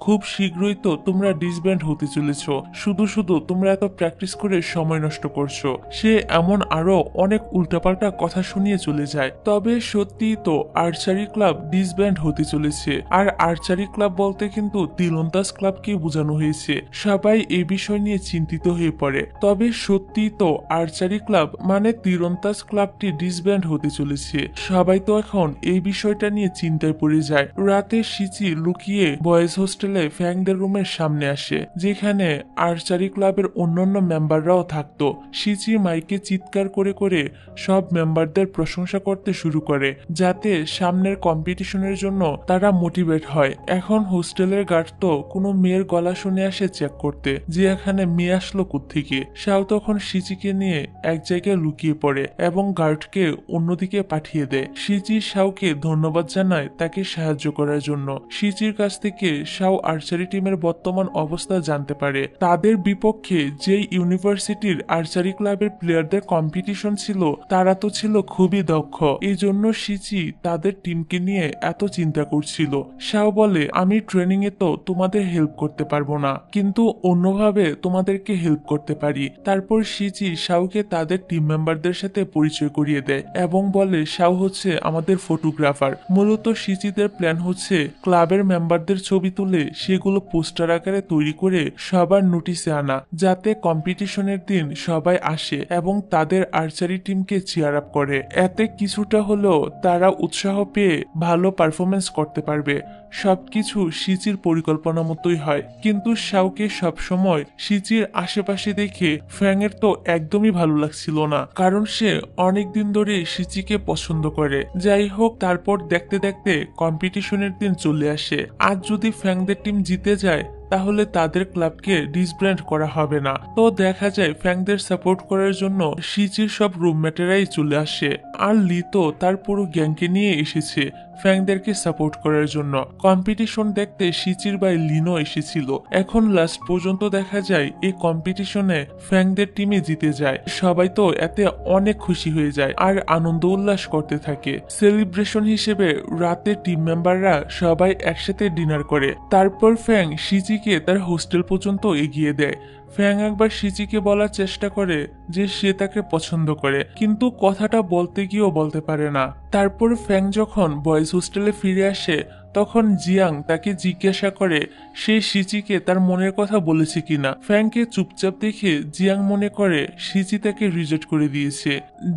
খুব শীঘ্রই তো তোমরা ডিসব্যান্ড হতে চলেছ, শুধু শুধু তোমরা এত প্র্যাকটিস করে সময় নষ্ট করছো। সে এমন আরো অনেক উল্টাপাল্টা কথা শুনিয়ে চলে যায়। তবে সত্যি তো আর্চারি ক্লাব ডিসব্যান্ড হতে চলেছে। আর আর্চারি ক্লাব বলতে কিন্তু তীরন্দাজ ক্লাবকে বোঝানো হয়েছে। সবাই এই বিষয় নিয়ে চিন্তিত হয়ে পড়ে। তবে সত্যি তো আর্চারি ক্লাব মানে তীরন্দাজ ক্লাবটি ডিসব্যান্ড হতে চলেছে। সবাই তো এখন এই বিষয়টা নিয়ে চিন্তায় পড়ে যায়। রাতে শিচি লুকিয়ে বয়েজ হোস্টেল ফ্যাংদের রুমের সামনে আসে, যেখানে আর্চারি ক্লাবের অন্যান্য মেম্বাররাও থাকতো। শিচি মাইকে চিৎকার করে করে সব মেম্বারদের প্রশংসা করতে শুরু করে, যাতে সামনের কম্পিটিশনের জন্য তারা মোটিভেট হয়। এখন হোস্টেলের গার্ড তো কোনো মেয়ের গলা শুনে আসে চেক করতে যে এখানে মেয়ে আসলো কোত্থেকে। শাও তখন শিচিকে নিয়ে এক জায়গায় লুকিয়ে পড়ে এবং গার্ডকে অন্যদিকে পাঠিয়ে দেয়। শিচি শাওকে ধন্যবাদ জানায় তাকে সাহায্য করার জন্য। শিচির কাছ থেকে শাও আর্চারি টিমের বর্তমান অবস্থা জানতে পারে। তাদের বিপক্ষে যেই ইউনিভার্সিটির আর্চারি ক্লাবের প্লেয়ারদের কম্পিটিশন ছিল তারা তো ছিল খুবই দক্ষ। এই জন্য শিচি তাদের টিমকে নিয়ে এত চিন্তা করছিল। শাও বলে আমি ট্রেনিং এ তো তোমাদের হেল্প করতে পারবো না, কিন্তু অন্যভাবে তোমাদেরকে হেল্প করতে পারি। তারপর শিচি শাওকে তাদের টিম মেম্বারদের সাথে পরিচয় করিয়ে দেয় এবং বলে শাও হচ্ছে আমাদের ফটোগ্রাফার। মূলত শিচিদের প্ল্যান হচ্ছে ক্লাবের মেম্বারদের ছবি তুলে সেগুলো পোস্টার আকারে তৈরি করে সবার নোটিশে আনা, যাতে কম্পিটিশনের দিন সবাই আসে এবং তাদের আর্চারি টিমকে চিয়ার আপ করে। এতে কিছুটা হলেও তারা উৎসাহ পেয়ে ভালো পারফরমেন্স করতে পারবে। সবকিছু শিচির পরিকল্পনা মতোই হয়, কিন্তু শাওকে সবসময় শিচির আশেপাশে দেখে ফ্যাংয়ের তো একদমই ভালো লাগছিল না, কারণ সে অনেকদিন ধরে শিচিকে পছন্দ করে। যাই হোক, তারপর দেখতে দেখতে কম্পিটিশনের দিন চলে আসে। আজ যদি ফ্যাংদের টিম জিতে যায় তাহলে তাদের ক্লাবকে ডিসব্যান্ড করা হবে না। তো দেখা যায় ফ্যাংদের সাপোর্ট করার জন্য শিচির সব রুমমেটেরাই চলে আসে। আর লি তো তার পুরো গ্যাংকে নিয়ে এসেছে ফ্যাংদেরকে সাপোর্ট করার জন্য। কম্পিটিশন দেখতে শিচির ভাই লিনো এসেছিল। এখন লাস্ট পর্যন্ত দেখা যায় এই কম্পিটিশনে ফ্যাংদের টিমে জিতে যায়। সবাই তো এতে অনেক খুশি হয়ে যায় আর আনন্দ উল্লাস করতে থাকে। সেলিব্রেশন হিসেবে রাতে টিম মেম্বাররা সবাই একসাথে ডিনার করে। তারপর ফ্যাং শিচিকে তার হোস্টেল পর্যন্ত এগিয়ে দেয়। ফ্যাং একবার শিচিকে বলার চেষ্টা করে যে সে তাকে পছন্দ করে, কিন্তু কথাটা বলতে গিয়েও বলতে পারে না। তারপর ফ্যাং যখন বয়েজ হোস্টেলে ফিরে আসে তখন জিয়াং তাকে জিজ্ঞাসা করে সে শিচিকে তার মনের কথা বলেছে কিনা। ফ্যাংকে চুপচাপ দেখে জিয়াং মনে করে শিচি তাকে রিজেক্ট করে দিয়েছে।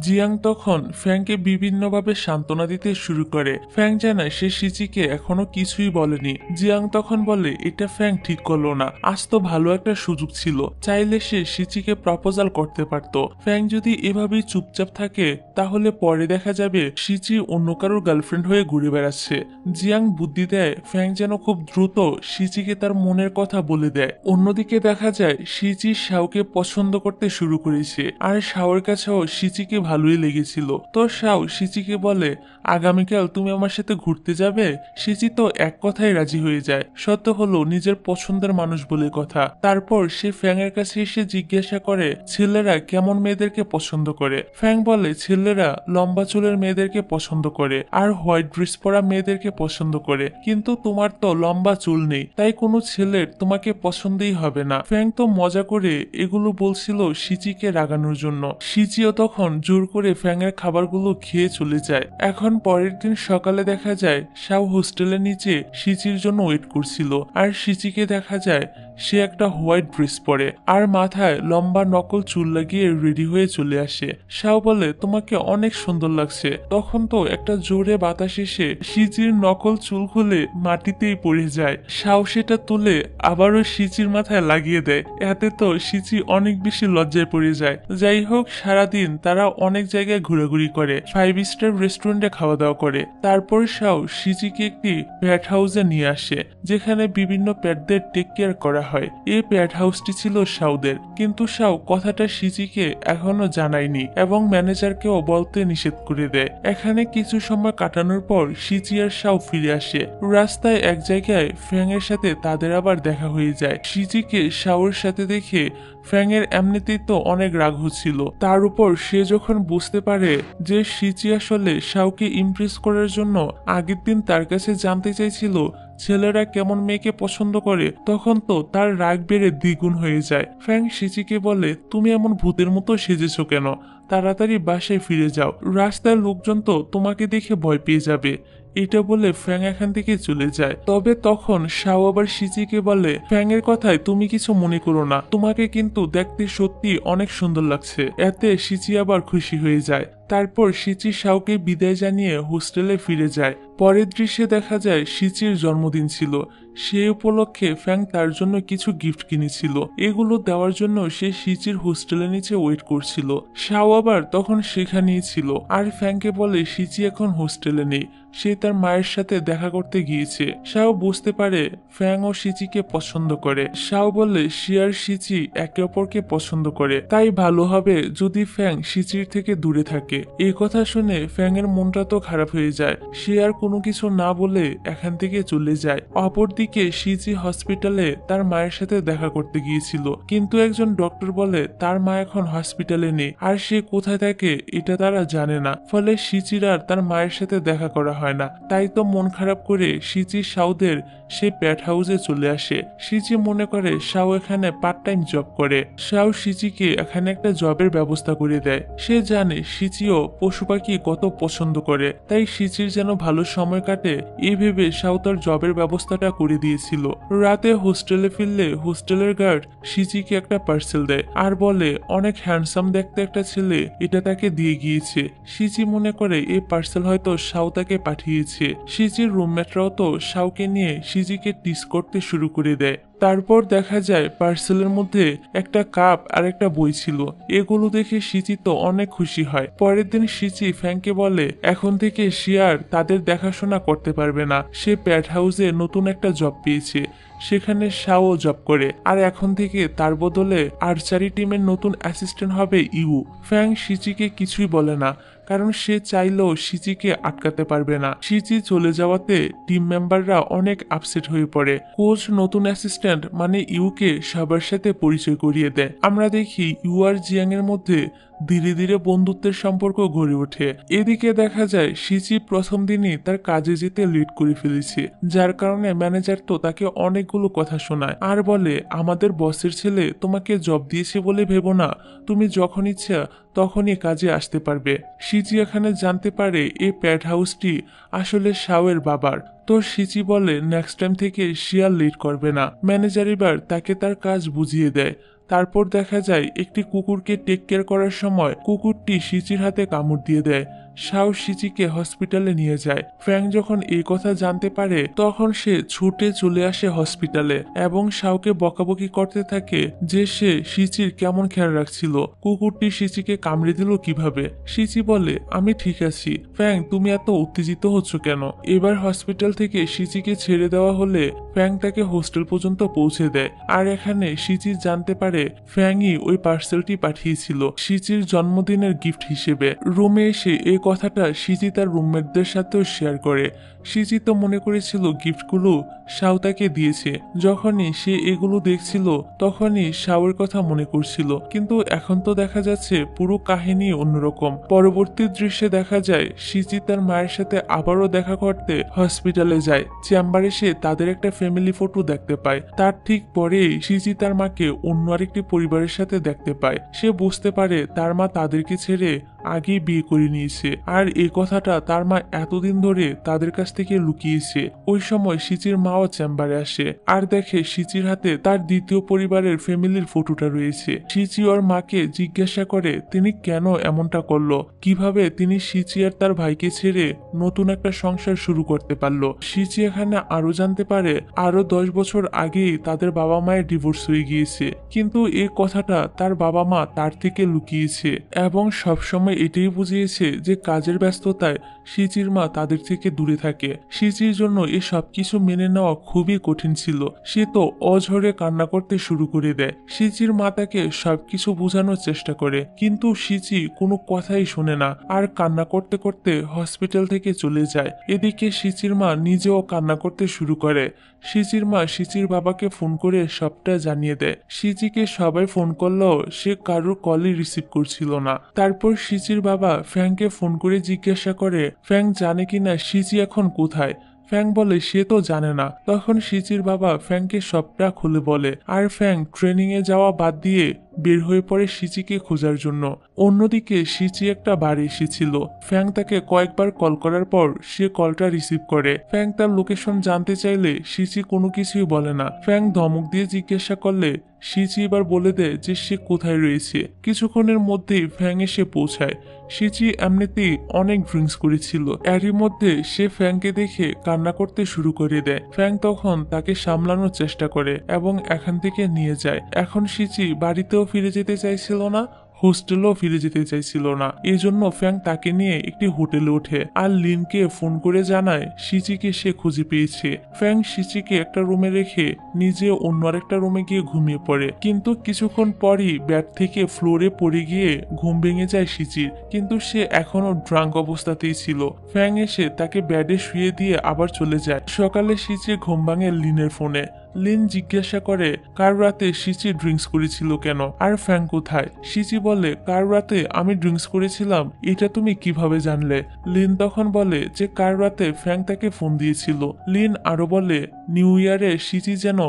জিয়াং তখন ফ্যাংকে বিভিন্নভাবে সান্ত্বনা দিতে শুরু করে। ফ্যাং জানায় সে শিচিকে এখনো কিছুই বলেনি। জিয়াং তখন বলে এটা ফ্যাং ঠিক করলো না, আজ তো ভালো একটা সুযোগ ছিল, চাইলে সে শিচিকে প্রপোজাল করতে পারত। ফ্যাং যদি এভাবেই চুপচাপ থাকে তাহলে পরে দেখা যাবে শিচি অন্য কারোর গার্লফ্রেন্ড হয়ে ঘুরে বেড়াচ্ছে। জিয়াং বুদ্ধি দেয় ফ্যাং যেন খুব দ্রুত শিচিকে তার মনের কথা বলে দেয়। অন্যদিকে দেখা যায় শিচি শাওকে পছন্দ করতে শুরু করেছে আর শাওর কাছেও শিচিকে ভালোই লেগেছিল। তো শাও শিচিকে বলে আগামীকাল তুমি আমার সাথে ঘুরতে যাবে। শিচি তো এক কথায় রাজি হয়ে যায়, সত্য হলো নিজের পছন্দের মানুষ বলে কথা। তারপর সে ফ্যাং এর কাছে এসে জিজ্ঞাসা করে ছেলেরা কেমন মেয়েদেরকে পছন্দ করে। ফ্যাং বলে ছেলেরা লম্বা চুলের মেয়েদেরকে পছন্দ করে আর হোয়াইট ড্রেস পরা মেয়েদেরকে পছন্দ করে, কিন্তু তোমার তো লম্বা চুল নেই, তাই কোনো ছেলের তোমাকে পছন্দই হবে না। ফ্যাং তো মজা করে এগুলো বলছিল শিচিকে রাগানোর জন্য। শিচিও তখন জোর করে ফ্যাং এর খাবারগুলো খেয়ে চলে যায়। এখন পরের দিন সকালে দেখা যায় শাও হোস্টেলের নিচে শিচির জন্য ওয়েট করছিল আর শিচিকে দেখা যায় সে একটা হোয়াইট ড্রেস পরে আর মাথায় লম্বা নকল চুল লাগিয়ে রেডি হয়ে চলে আসে। শাও বলে, তোমাকে অনেক সুন্দর লাগছে। তখন তো একটা জোরে বাতাস এসে সিচির নকল চুল খুলে মাটিতেই পড়ে যায়। শাও সেটা তুলে আবারও সিচির মাথায় লাগিয়ে দেয়। এতে তো সিচি অনেক বেশি লজ্জায় পড়ে যায়। যাই হোক, সারাদিন তারা অনেক জায়গায় ঘোরাঘুরি করে, 5 স্টার রেস্টুরেন্টে খাওয়া দাওয়া করে। তারপর শাও সিচিকে একটি প্যাট হাউসে নিয়ে আসে, যেখানে বিভিন্ন প্যাটদের টেক কেয়ার করা হয়। এই প্যাট হাউসটি ছিল শাওদের, কিন্তু শাও কথাটা সিচিকে এখনো জানায়নি এবং ম্যানেজারকেও বলতে নিষেধ করে দেয়। এখানে কিছু সময় কাটানোর পর সিচি আর শাও ফিরে আসে। রাস্তায় এক জায়গায় ফ্যাং এর সাথে তাদের আবার দেখা হয়ে যায়। সিচিকে শাওর সাথে দেখে ফ্যাং এর এমনিতেই তো অনেক রাগ হচ্ছিল, তার উপর সে যখন বুঝতে পারে যে সিচি আসলে শাওকে ইমপ্রেস করার জন্য আগের দিন তার কাছে জানতে চাইছিল ছেলেরা কেমন মেয়েকে পছন্দ করে, তখন তো তার রাগ বেড়ে দ্বিগুণ হয়ে যায়। ফ্যাং সিচিকে বলে, তুমি এমন ভূতের মতো সেজেছো কেন? তাড়াতাড়ি বাসায় ফিরে যাও, রাস্তার লোকজন তো তোমাকে দেখে ভয় পেয়ে যাবে। এটা বলে ফ্যাং এখান থেকে চলে যায়। তবে তখন শাও আবার সিচিকে বলে, ফ্যাং এর কথায় তুমি কিছু মনে করো না, তোমাকে কিন্তু দেখতে সত্যি অনেক সুন্দর লাগছে। এতে সিচি আবার খুশি হয়ে যায়। তারপর সিচি শাওকে বিদায় জানিয়ে হোস্টেলে ফিরে যায়। পরের দৃশ্যে দেখা যায় সিচির জন্মদিন ছিল। সেই উপলক্ষে ফ্যাং তার জন্য কিছু গিফট কিনেছিল। এগুলো দেওয়ার জন্য সে সিচির হোস্টেলের নিচে ওয়েট করছিল। শাও আবার তখন সেখানেই ছিল আর ফ্যাংকে বলে সিচি এখন হোস্টেলে নেই, সে তার মায়ের সাথে দেখা করতে গিয়েছে। শাও বুঝতে পারে ফ্যাং ও সিচিকে পছন্দ করে। শাও বলে সে আর সিচি একে অপরকে পছন্দ করে, তাই ভালো হবে যদি ফ্যাং সিচির থেকে দূরে থাকে। এই কথা শুনে ফ্যাং এর মনটা তো খারাপ হয়ে যায়। সে আর কোনো কিছু না বলে এখান থেকে চলে যায়। অপরদিকে সিচি হসপিটালে তার মায়ের সাথে দেখা করতে গিয়েছিল, কিন্তু একজন ডক্টর বলে তার মা এখন হসপিটালে নেই আর সে কোথায় থাকে এটা তারা জানে না। ফলে সিচির আর তার মায়ের সাথে দেখা করা হয় না। তাই তো মন খারাপ করে সিচি শাওদের সে প্যাট হাউসে চলে আসে। সিচি মনে করে শাও এখানে পার্ট টাইম জব করে। শাও সিচিকে এখানে একটা জবের ব্যবস্থা করে দেয়। সে জানে সিচিও পশু পাখি কত পছন্দ করে, তাই সিচির যেন ভালো সময় কাটে এই ভেবে শাও তার জবের ব্যবস্থাটা করে দিয়েছিল। রাতে হোস্টেলে ফিরলে হোস্টেলের গার্ড সিচিকে একটা পার্সেল দেয় আর বলে অনেক হ্যান্ডসাম দেখতে একটা ছেলে এটা তাকে দিয়ে গিয়েছে। সিচি মনে করে এই পার্সেল হয়তো শাও তাকে পাঠিয়েছে। সিচির রুমমেটরাও তো শাওকে নিয়ে সিচিকে টিস করতে শুরু করে দেয়। তারপর দেখা যায় পার্সেলের মধ্যে একটা কাপ আর একটা বই ছিল। এগুলো দেখে সিচি তো অনেক খুশি হয়। পরের দিন সিচি ফ্যাংকে বলে এখন থেকে সে আর তাদের দেখাশোনা করতে পারবে না, সে প্যাট হাউসে নতুন একটা জব পেয়েছে। সেখানে শাও জব করে আর এখন থেকে তার বদলে আর্চারি টিমের নতুন অ্যাসিস্ট্যান্ট হবে ইউ। ফ্যাং সিচিকে কিছুই বলে না, কারণ সে চাইলেও সিচিকে আটকাতে পারবে না। সিচি চলে যাওয়াতে টিম মেম্বাররা অনেক আপসেট হয়ে পড়ে। কোচ নতুন অ্যাসিস্ট্যান্ট মানে ইউকে সবার সাথে পরিচয় করিয়ে দেয়। আমরা দেখি ইউ আর জিয়াং এর মধ্যে ধীরে ধীরে বন্ধুত্বের সম্পর্ক গড়ে ওঠে। এদিকে দেখা যায় সিচি প্রথম দিনই তার কাজে যেতে লেট করে ফেলেছে, যার কারণে ম্যানেজার তো তাকে অনেকগুলো কথা শোনায় আর বলে আমাদের বসের ছেলে তোমাকে জব দিয়েছে বলে ভেবো না, তুমি যখন ইচ্ছা তখনই কাজে আসতে পারবে। সিচি এখানে জানতে পারে এই প্যাট হাউসটি আসলে শাওয়ের বাবার। তো সিচি বলে নেক্সট টাইম থেকে সে আর লেট করবে না। ম্যানেজার এবার তাকে তার কাজ বুঝিয়ে দেয়। তারপর দেখা যায় একটি কুকুরকে টেক কেয়ার করার সময় কুকুরটি সিচির হাতে কামড় দিয়ে দেয়। শাও সিচিকে হসপিটালে নিয়ে যায়। ফ্যাং যখন এই কথা জানতে পারে তখন সে ছুটে চলে আসে হসপিটালে এবং শাওকে বকাবকি করতে থাকে যে সে সিচির কেমন খেয়াল রাখছিল, কুকুরটি সিচিকে কামড়ে দিল কিভাবে। সিচি বলে আমি ঠিক আছি। ফ্যাং তুমি এত উত্তেজিত হচ্ছ কেন? এবার হসপিটাল থেকে সিচিকে ছেড়ে দেওয়া হলে ফ্যাং তাকে হোস্টেল পর্যন্ত পৌঁছে দেয় আর এখানে সিচি জানতে পারে ফ্যাংই ওই পার্সেলটি পাঠিয়েছিল সিচির জন্মদিনের গিফট হিসেবে। রুমে এসে এই কথাটা সিচি তার রুমমেটদের সাথেও শেয়ার করে। সিচি তো মনে করেছিল গিফটগুলো শাও তাকে দিয়েছে। যখনই সে এগুলো দেখছিল তখনই শাওয়ের কথা মনে করছিল, কিন্তু এখন তো দেখা যাচ্ছে পুরো কাহিনী অন্যরকম। পরবর্তী দৃশ্যে দেখা যায় সিচি তার মায়ের সাথে আবারও দেখা করতে হসপিটালে যায়। চেম্বারে সে তাদের একটা ফ্যামিলি ফটো দেখতে পায়। তার ঠিক পরেই সিচি তার মাকে অন্য আরেকটি পরিবারের সাথে দেখতে পায়। সে বুঝতে পারে তার মা তাদেরকে ছেড়ে আগেই বিয়ে করে নিয়েছে, আর এই কথাটা তার মা এতদিন ধরে তাদের কাছ থেকে লুকিয়েছে। ওই সময় সিচির মাও চেম্বারে আসে আর দেখে সিচির হাতে তার দ্বিতীয় পরিবারের ফ্যামিলির ফটোটা রয়েছে। সিচি ওর মাকে জিজ্ঞাসা করে তিনি কেন এমনটা করলো, কিভাবে তিনি সিচি আর তার ভাইকে ছেড়ে নতুন একটা সংসার শুরু করতে পারলো। সিচি এখানে আরো জানতে পারে আরো 10 বছর আগেই তাদের বাবা মায়ের ডিভোর্স হয়ে গিয়েছে, কিন্তু এই কথাটা তার বাবা মা তার থেকে লুকিয়েছে এবং সবসময় এটাই বুঝিয়েছে যে কাজের ব্যস্ততায় সিচির মা তাদের থেকে দূরে থাকে। সিচির জন্য এই সবকিছু মেনে নেওয়া খুবই কঠিন ছিল। সে তো অঝরে কান্না করতে শুরু করে দেয়। সিচির মা তাকে সবকিছু বোঝানোর চেষ্টা করে, কিন্তু সিচি কোনো কথাই শুনে না আর কান্না করতে করতে হসপিটাল থেকে চলে যায়। এদিকে সিচির মা নিজেও কান্না করতে শুরু করে। সিচির মা সিচির বাবাকে ফোন করে সবটা জানিয়ে দেয়। সিচিকে সবাই ফোন করলেও সে কারোর কলই রিসিভ করছিল না। তারপর সিচির বাবা ফ্যাংকে ফোন করে জিজ্ঞাসা করে ফ্যাং জানে কিনা সিচি এখন কোথায়। ফ্যাং বলে সে তো জানে না। তখন সিচির বাবা ফ্যাংকে সবটা খুলে বলে, আর ফ্যাং ট্রেনিং এ যাওয়া বাদ দিয়ে বের হয়ে পড়ে সিচিকে খোঁজার জন্য। অন্যদিকে সিচি একটা বাড়ি এসেছিল। ফ্যাং তাকে কয়েকবার কল করার পর সে কলটা রিসিভ করে। ফ্যাং তার লোকেশন জানতে চাইলে সিচি কোনো কিছুই বলে না। ফ্যাং ধমক দিয়ে জিজ্ঞাসা করলে সিচি এবার বলে দেয় যে সে কোথায় রয়েছে। কিছুক্ষণের মধ্যেই ফ্যাং এসে পৌঁছায়। সিচি এমনিতেই অনেক ড্রিঙ্কস করেছিল। এরই মধ্যে সে ফ্যাংকে দেখে কান্না করতে শুরু করে দেয়। ফ্যাং তখন তাকে সামলানোর চেষ্টা করে এবং এখান থেকে নিয়ে যায়। এখন সিচি বাড়িতেও ফিরে যেতে চাইছিল না, হোস্টেলেও ফিরে যেতে চাইছিল না। এই জন্য ফ্যাং তাকে নিয়ে একটি হোটেলে ওঠে আর লিনকে ফোন করে জানায় সিচিকে সে খুঁজে পেয়েছে। ফ্যাং সিচিকে একটা রুমে রেখে নিজে অন্য আরেকটা রুমে গিয়ে ঘুমিয়ে পড়ে, কিন্তু কিছুক্ষণ পরই ব্যাট থেকে ফ্লোরে পড়ে গিয়ে ঘুম ভেঙে যায় সিচির, কিন্তু সে এখনো ড্রাঙ্ক অবস্থাতেই ছিল। ফ্যাং এসে তাকে ব্যাডে শুয়ে দিয়ে আবার চলে যায়। সকালে সিচির ঘুম ভাঙে লিনের ফোনে। লিন জিজ্ঞাসা করে কার রাতে সিচি ড্রিঙ্কস করেছিল কেন, আর ফ্যাং কোথায়। সিচি বলে কার রাতে আমি ড্রিঙ্কস করেছিলাম এটা তুমি কিভাবে জানলে। লিন তখন বলে যে কার রাতে ফ্যাং তাকে ফোন দিয়েছিল। লিন আরো বলে নিউ ইয়ারে সিচি যেন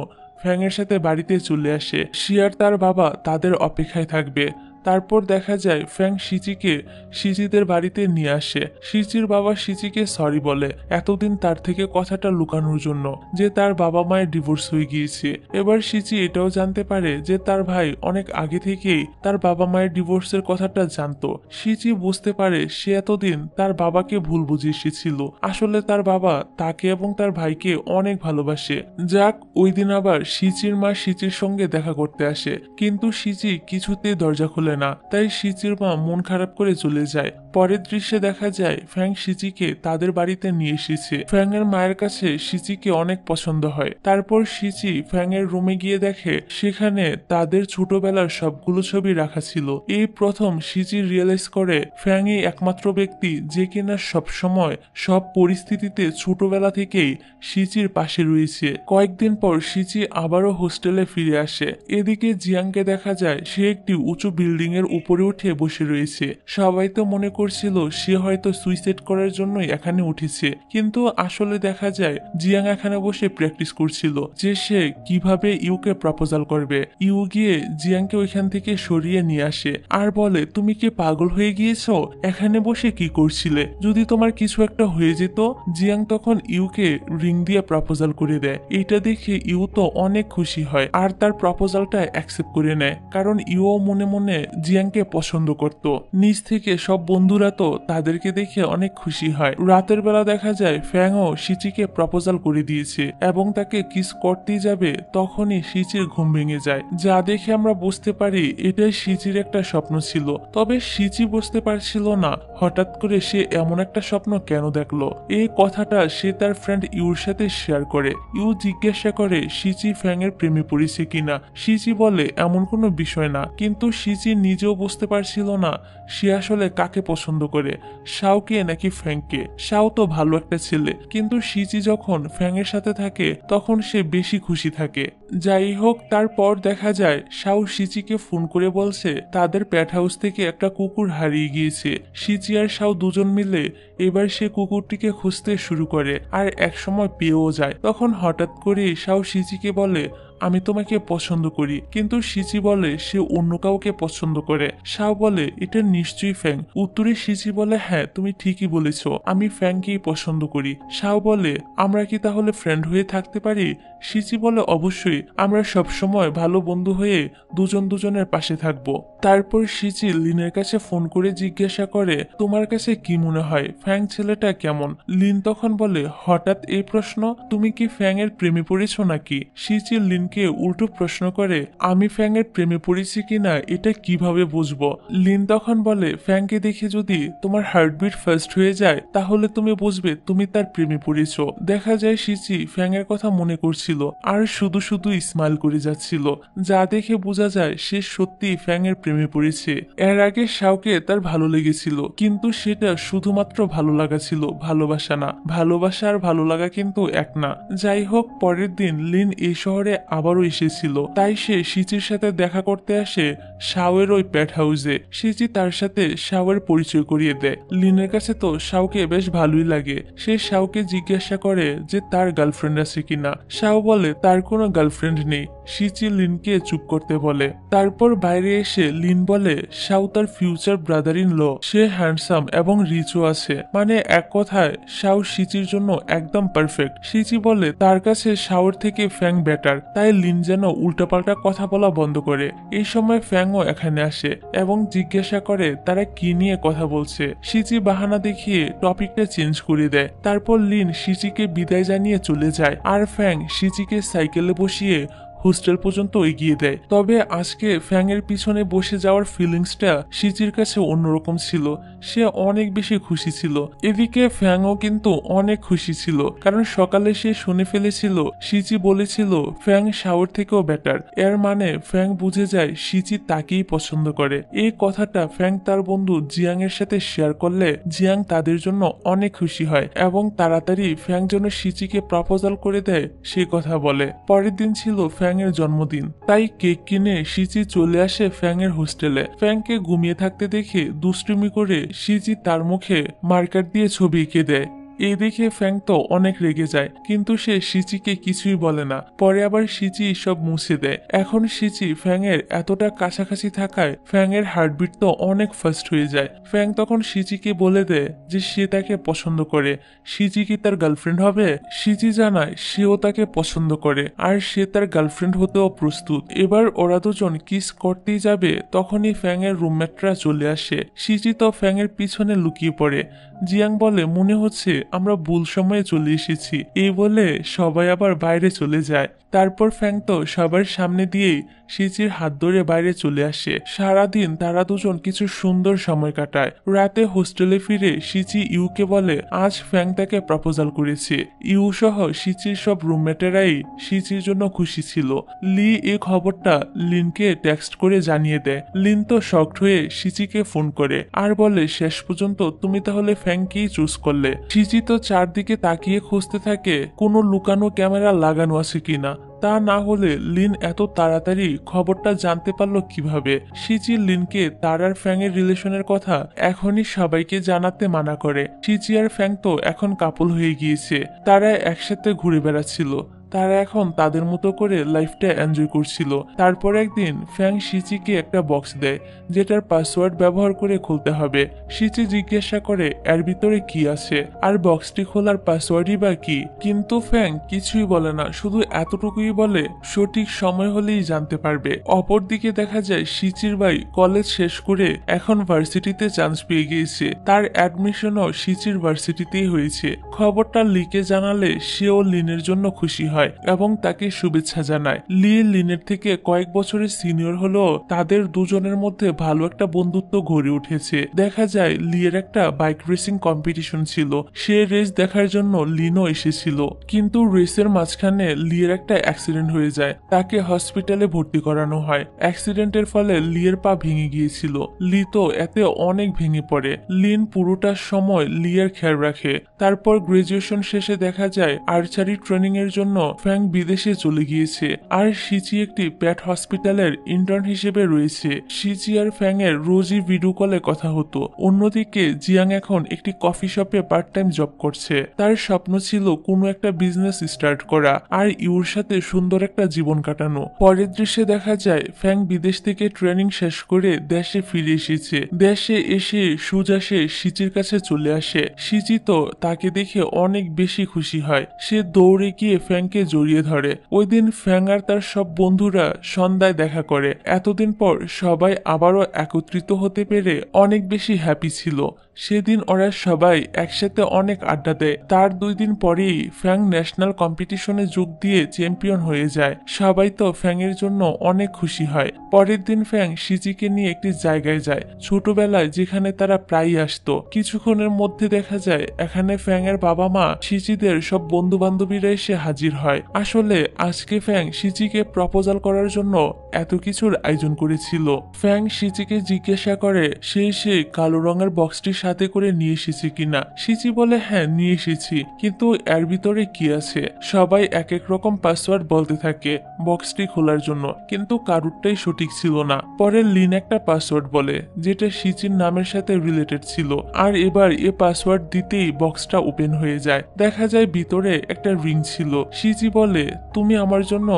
ফ্যাং এর সাথে বাড়িতে চলে আসে, সে আর তার বাবা তাদের অপেক্ষায় থাকবে। তারপর দেখা যায় ফ্যাং সিচিকে সিচিদের বাড়িতে নিয়ে আসে। সিচির বাবা সিচিকে সরি বলে এতদিন তার থেকে কথাটা লুকানোর জন্য যে তার বাবা মায়ের ডিভোর্স হয়ে গিয়েছে। এবার সিচি এটাও জানতে পারে যে তার ভাই অনেক আগে থেকেই তার বাবা মায়ের ডিভোর্সের কথাটা জানতো। সিচি বুঝতে পারে সে এতদিন তার বাবাকে ভুল বুঝিয়ে এসেছিল। আসলে তার বাবা তাকে এবং তার ভাইকে অনেক ভালোবাসে। যাক, ওই দিন আবার সিচির মা সিচির সঙ্গে দেখা করতে আসে, কিন্তু সিচি কিছুতেই দরজা খুলে না, তাই সিচির মা মন খারাপ করে চলে যায়। পরের দৃশ্যে দেখা যায় ফ্যাং সিচিকে তাদের বাড়িতে নিয়ে এসেছে। ফ্যাং এর মায়ের কাছে সিচিকে অনেক পছন্দ হয়। তারপর সিচি ফ্যাং এর রুমে গিয়ে দেখে সেখানে তাদের ছোটবেলার সবগুলো ছবি রাখা ছিল। এই প্রথম সিচি রিয়েলাইজ করে ফ্যাং এই একমাত্র ব্যক্তি যে কিনা সব সময় সব পরিস্থিতিতে ছোটবেলা থেকেই সিচির পাশে রয়েছে। কয়েকদিন পর সিচি আবারও হোস্টেলে ফিরে আসে। এদিকে জিয়াংকে দেখা যায় সে একটি উঁচু বিল্ডিং এর উপরে উঠে বসে রয়েছে। সবাই তো মনে করছিল সে হয়তো সুইসাইড করার জন্যই এখানে উঠেছে, কিন্তু আসলে দেখা যায় জিয়াং এখানে বসে প্র্যাকটিস করছিল যে সে কিভাবে ইউকে প্রপোজাল করবে। ইউ গিয়ে জিয়াংকে ওইখান থেকে সরিয়ে নিয়ে আসে আর বলে তুমি কি পাগল হয়ে গিয়েছো, এখানে বসে কি করছিলে, যদি তোমার কিছু একটা হয়ে যেত। জিয়াং তখন ইউকে রিং দিয়ে প্রপোজাল করে দেয়। এটা দেখে ইউ তো অনেক খুশি হয় আর তার প্রপোজালটা অ্যাকসেপ্ট করে নেয়, কারণ ইউও মনে মনে জিয়াংকে পছন্দ করত। নিজ থেকে সব বন্ধুরা তো তাদেরকে দেখে অনেক খুশি হয়। রাতের বেলা দেখা যায় ফ্যাংও সিচিকে প্রপোজাল করে দিয়েছে এবং তাকে কিস করতেই যাবে, তখনই সিচির ঘুম ভেঙে যায়। যা দেখে আমরা বুঝতে পারি এটাই সিচির একটা স্বপ্ন ছিল। তবে সিচি বুঝতে পারছিল না হঠাৎ করে সে এমন একটা স্বপ্ন কেন দেখলো। এই কথাটা সে তার ফ্রেন্ড ইউর সাথে শেয়ার করে। ইউ জিজ্ঞাসা করে সিচি ফ্যাং এর প্রেমে পড়েছে কিনা। সিচি বলে এমন কোনো বিষয় না, কিন্তু সিচি নিজেও বুঝতে পারছিল না সে আসলে কাকে পছন্দ করে, শাওকে নাকি ফ্যাংকে। শাও তো ভালো একটা ছেলে, কিন্তু সিচি যখন ফ্যাং এর সাথে থাকে তখন সে বেশি খুশি থাকে। যাই হোক, তারপর দেখা যায় শাও সিচিকে ফোন করে বলছে তাদের প্যাট হাউস থেকে একটা কুকুর হারিয়ে গিয়েছে। সিচি আর শাও দুজন মিলে এবার সে কুকুরটিকে খুঁজতে শুরু করে আর একসময় পেয়েও যায়। তখন হঠাৎ করে শাও সিচিকে বলে আমি তোমাকে পছন্দ করি, কিন্তু সিচি বলে সে অন্য কাউকে পছন্দ করে। শাও বলে এটা নিশ্চয়ই ফ্যাং। উত্তরে সিচি বলে হ্যাঁ তুমি ঠিকই বলেছ, আমি ফ্যাংকেই পছন্দ করি। শাও বলে আমরা কি তাহলে ফ্রেন্ড হয়ে থাকতে পারি? সিচি বলে অবশ্যই, আমরা সবসময় ভালো বন্ধু হয়ে দুজন দুজনের পাশে থাকবো। তারপর সিচি লিনের কাছে ফোন করে জিজ্ঞাসা করে তোমার কাছে কি মনে হয় ফ্যাং ছেলেটা কেমন? লিন তখন বলে হঠাৎ এই প্রশ্ন, তুমি কি ফ্যাং এর প্রেমে পড়েছ নাকি? সিচি লিনকে উল্টো প্রশ্ন করে আমি ফ্যাং এর প্রেমে পড়েছি কিনা এটা কিভাবে বুঝবো? লিন তখন বলে ফ্যাংকে দেখে যদি তোমার হার্টবিট ফার্স্ট হয়ে যায় তাহলে তুমি বুঝবে তুমি তার প্রেমে পড়েছ। দেখা যায় সিচি ফ্যাং এর কথা মনে করছিল আর শুধু শুধু স্মাইল করে যাচ্ছিল, যা দেখে বোঝা যায় সে সত্যি ফ্যাং এর প্রেমে পড়েছে। এর আগে শাওকে তার ভালো লেগেছিল, কিন্তু সেটা শুধুমাত্র ভালো লাগা ছিল, ভালোবাসা না। ভালোবাসা আর ভালো লাগা কিন্তু এক না। যাই হোক, পরের দিন লিন এই শহরে আবারও এসেছিল, তাই সে সিচির সাথে দেখা করতে আসে শাওয়ের ওই প্যাট হাউসে। সিচি তার সাথে শাওয়ের পরিচয় করিয়ে দেয়। লিনের কাছে তো শাওকে বেশ ভালোই লাগে। সে শাওকে জিজ্ঞাসা করে যে তার গার্লফ্রেন্ড আছে কিনা। শাও বলে তার কোনো গার্লফ্রেন্ড নেই। সিচি লিনকে চুপ করতে বলে। তারপর বাইরে এসে লিন বলে শাও তার ফিউচার ব্রাদার ইন ল, সে হ্যান্ডসাম এবং রিচও আছে, মানে এক কথায় শাও সিচির জন্য একদম পারফেক্ট। সিচি বলে তার কাছে শাওর থেকে ফ্যাং বেটার, তাই লিন যেন উল্টাপাল্টা কথা বলা বন্ধ করে। এই সময় ফ্যাংও এখানে আসে এবং জিজ্ঞাসা করে তারা কি নিয়ে কথা বলছে। সিচি বাহানা দেখিয়ে টপিকটা চেঞ্জ করে দেয়। তারপর লিন সিচিকে বিদায় জানিয়ে চলে যায় আর ফ্যাং সিচিকে সাইকেলে বসিয়ে হোস্টেল পর্যন্ত এগিয়ে দেয়। তবে আজকে ফ্যাং এর পিছনে বসে যাওয়ার ফিলিংসটা সিচির কাছে অন্যরকম ছিল। সে অনেক বেশি খুশি ছিল। এদিকে ফ্যাংও কিন্তু অনেক খুশি ছিল, কারণ সকালে সে শুনে ফেলেছিল সিচি বলেছিল ফ্যাং শাওর থেকেও বেটার। এর মানে ফ্যাং বুঝে যায় সিচি তাকেই পছন্দ করে। এই কথাটা ফ্যাং তার বন্ধু জিয়াং এর সাথে শেয়ার করলে জিয়াং তাদের জন্য অনেক খুশি হয় এবং তাড়াতাড়ি ফ্যাং যেন সিচিকে প্রপোজাল করে দেয় সে কথা বলে। পরের দিন ছিল ফ্যাং এর জন্মদিন, তাই কেক কিনে সিচি চলে আসে ফ্যাং এর হোস্টেলে। ফ্যাংকে ঘুমিয়ে থাকতে দেখে দুষ্টুমি করে সিচি তার মুখে মার্কার দিয়ে ছবি এঁকে দেয়। এই দেখে ফ্যাং তো অনেক রেগে যায়, কিন্তু সে সিচিকে কিছুই বলে না। পরে আবার সিচি সব মুছে দেয়। এখন সিচি ফ্যাং এর এতটা কাছাকাছি থাকায় ফ্যাং এর হার্টবিট তো অনেক ফাস্ট হয়ে যায়। ফ্যাং তখন সিচিকে বলে দেয় যে সে তাকে পছন্দ করে। সিচি কি তার গার্লফ্রেন্ড হবে? সিচি জানায় সেও তাকে পছন্দ করে আর সে তার গার্লফ্রেন্ড হতেও প্রস্তুত। এবার ওরা দুজন কিস করতেই যাবে, তখনই ফ্যাং এর রুমমেটরা চলে আসে। সিচি তো ফ্যাং এর পিছনে লুকিয়ে পড়ে। জিয়াং বলে মনে হচ্ছে আমরা ভুল সময়ে চলে এসেছি। এই বলে সবাই আবার বাইরে চলে যায়। তারপর ফ্যাং তো সবার সামনে দিয়েই সিচির হাত ধরে বাইরে চলে আসে। সারাদিন তারা দুজন কিছু সুন্দর সময় কাটায়। রাতে হোস্টেলে ফিরে সিচি ইউকে বলে আজ ফ্যাং তাকে প্রপোজাল করেছে। ইউ সহ সিচির সব রুমমেটেরাই সিচির জন্য খুশি ছিল। লি এই খবরটা লিনকে টেক্সট করে জানিয়ে দেয়। লিন তো শকড হয়ে সিচিকে ফোন করে আর বলে শেষ পর্যন্ত তুমি তাহলে ফ্যাংকেই চুজ করলে। সিচি তো চারদিকে তাকিয়ে খুঁজতে থাকে কোনো লুকানো ক্যামেরা লাগানো আছে কিনা, তা না হলে লিন এত তাড়াতাড়ি খবরটা জানতে পারলো কিভাবে। সিচি লিনকে তার আর ফ্যাং এর রিলেশনের কথা এখনই সবাইকে জানাতে মানা করে। সিচি আর ফ্যাং তো এখন কাপল হয়ে গিয়েছে, তারা একসাথে ঘুরে বেড়াচ্ছিল। তারা এখন তাদের মতো করে লাইফটা এনজয় করছিল। তারপর একদিন ফ্যাং সিচিকে একটা বক্স দেয় যেটার পাসওয়ার্ড ব্যবহার করে খুলতে হবে। সিচি জিজ্ঞাসা করে এর ভিতরে কি আছে আর বক্সটি খোলার পাসওয়ার্ডই বা কি, কিন্তু ফ্যাং কিছুই বলে না, শুধু এতটুকুই বলে সঠিক সময় হলেই জানতে পারবে। অপরদিকে দেখা যায় সিচির ভাই কলেজ শেষ করে এখন ভার্সিটিতে চান্স পেয়ে গিয়েছে। তার অ্যাডমিশনও সিচির ভার্সিটিতেই হয়েছে। খবরটা লিকে জানালে সেও লিনের জন্য খুশি হয় এবং তাকে শুভেচ্ছা জানায়। লি লিনের থেকে কয়েক বছরের সিনিয়র হলেও তাদের দুজনের মধ্যে ভালো একটা বন্ধুত্ব গড়ে উঠেছে। দেখা যায় লিয়ের একটা বাইক রেসিং কম্পিটিশন ছিল, সে রেস দেখার জন্য লিনও এসেছিল, কিন্তু রেসের মাঝখানে লিয়ের একটা অ্যাক্সিডেন্ট হয়ে যায়। তাকে হসপিটালে ভর্তি করানো হয়। অ্যাক্সিডেন্টের ফলে লিয়ের পা ভেঙে গিয়েছিল। লি তো এতে অনেক ভেঙে পড়ে। লিন পুরোটা সময় লিয়ের খেয়াল রাখে। তারপর গ্রাজুয়েশন শেষে দেখা যায় আর্চারি ট্রেনিং এর জন্য ফ্যাং বিদেশে চলে গিয়েছে আর শিচি একটি প্যাট হসপিটালের ইন্টার্ন হিসেবে রয়েছে। শিচি আর ফ্যাং এর রোজই ভিডিও কলে কথা হতো। অন্যদিকে জিয়াং এখন একটি কফি শপে পার্ট টাইম জব করছে। তার স্বপ্ন ছিল কোনো একটা বিজনেস স্টার্ট করা আর ইউর সাথে সুন্দর একটা জীবন কাটানো। পরের দৃশ্যে দেখা যায় ফ্যাং বিদেশ থেকে ট্রেনিং শেষ করে দেশে ফিরে এসেছে। দেশে এসে সোজা সে শিচির কাছে চলে আসে। শিচি তো তাকে দেখে অনেক বেশি খুশি হয়। সে দৌড়ে গিয়ে ফ্যাংকে জড়িয়ে ধরে। ওই দিন ফ্যাং আর তার সব বন্ধুরা সন্ধ্যায় দেখা করে। এতদিন পর সবাই আবারও একত্রিত হতে পেরে অনেক বেশি হ্যাপি ছিল। সেদিন ওরা সবাই একসাথে অনেক আড্ডা দেয়। তার 2 দিন পরেই ফ্যাং ন্যাশনাল কম্পিটিশনে যোগ দিয়ে চ্যাম্পিয়ন হয়ে যায়। সবাই তো ফ্যাং এর জন্য অনেক খুশি হয়। পরের দিন ফ্যাং শিচিকে নিয়ে একটি জায়গায় যায় ছোটবেলায় যেখানে তারা প্রায়ই আসতো। কিছুক্ষণের মধ্যে দেখা যায় এখানে ফ্যাং এর বাবা মা শিচিদের সব বন্ধু বান্ধবীরা এসে হাজির হয়। আসলে আজকে ফ্যাং শিচিকে প্রপোজাল করার জন্য এত কিছুর আয়োজন করেছিল। ফ্যাং শিচিকে জিজ্ঞাসা করে সে কালো রঙের বক্সটি সাথে করে নিয়ে এসেছে কিনা। শিচি বলে হ্যাঁ নিয়ে এসেছি, কিন্তু এর ভিতরে কি আছে। সবাই এক এক রকম পাসওয়ার্ড বলতে থাকে বক্সটি খোলার জন্য, কিন্তু কারুরটাই সঠিক ছিল না। পরে লিন একটা পাসওয়ার্ড বলে যেটা শিচির নামের সাথে রিলেটেড ছিল, আর এবার এ পাসওয়ার্ড দিতেই বক্সটা ওপেন হয়ে যায়। দেখা যায় ভিতরে একটা রিং ছিল। শিচি বলে তুমি আমার জন্য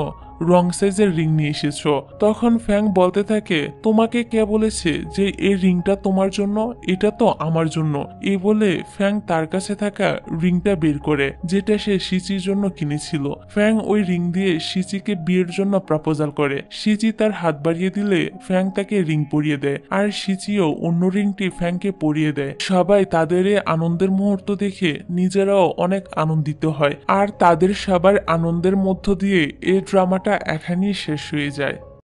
রং সাইজের রিং নিয়ে এসেছো। তখন ফ্যাং বলতে থাকে তোমাকে কে বলেছে যে এই রিংটা তোমার জন্য, এটা তো আমার জন্য। এই বলে ফ্যাং তার কাছে থাকা রিংটা বের করে যেটা সে শিচির জন্য কিনেছিল। ফ্যাং ওই রিং দিয়ে শিচিকে বিয়ের জন্য প্রপোজাল করে। শিচি তার হাত বাড়িয়ে দিলে ফ্যাং তাকে রিং পরিয়ে দেয় আর শিচিও অন্য রিংটি ফ্যাংকে পরিয়ে দেয়। সবাই তাদের এই আনন্দের মুহূর্ত দেখে নিজেরাও অনেক আনন্দিত হয় আর তাদের সবার আনন্দের মধ্য দিয়ে এই ড্রামাটা এখানেই শেষ হয়ে যায়।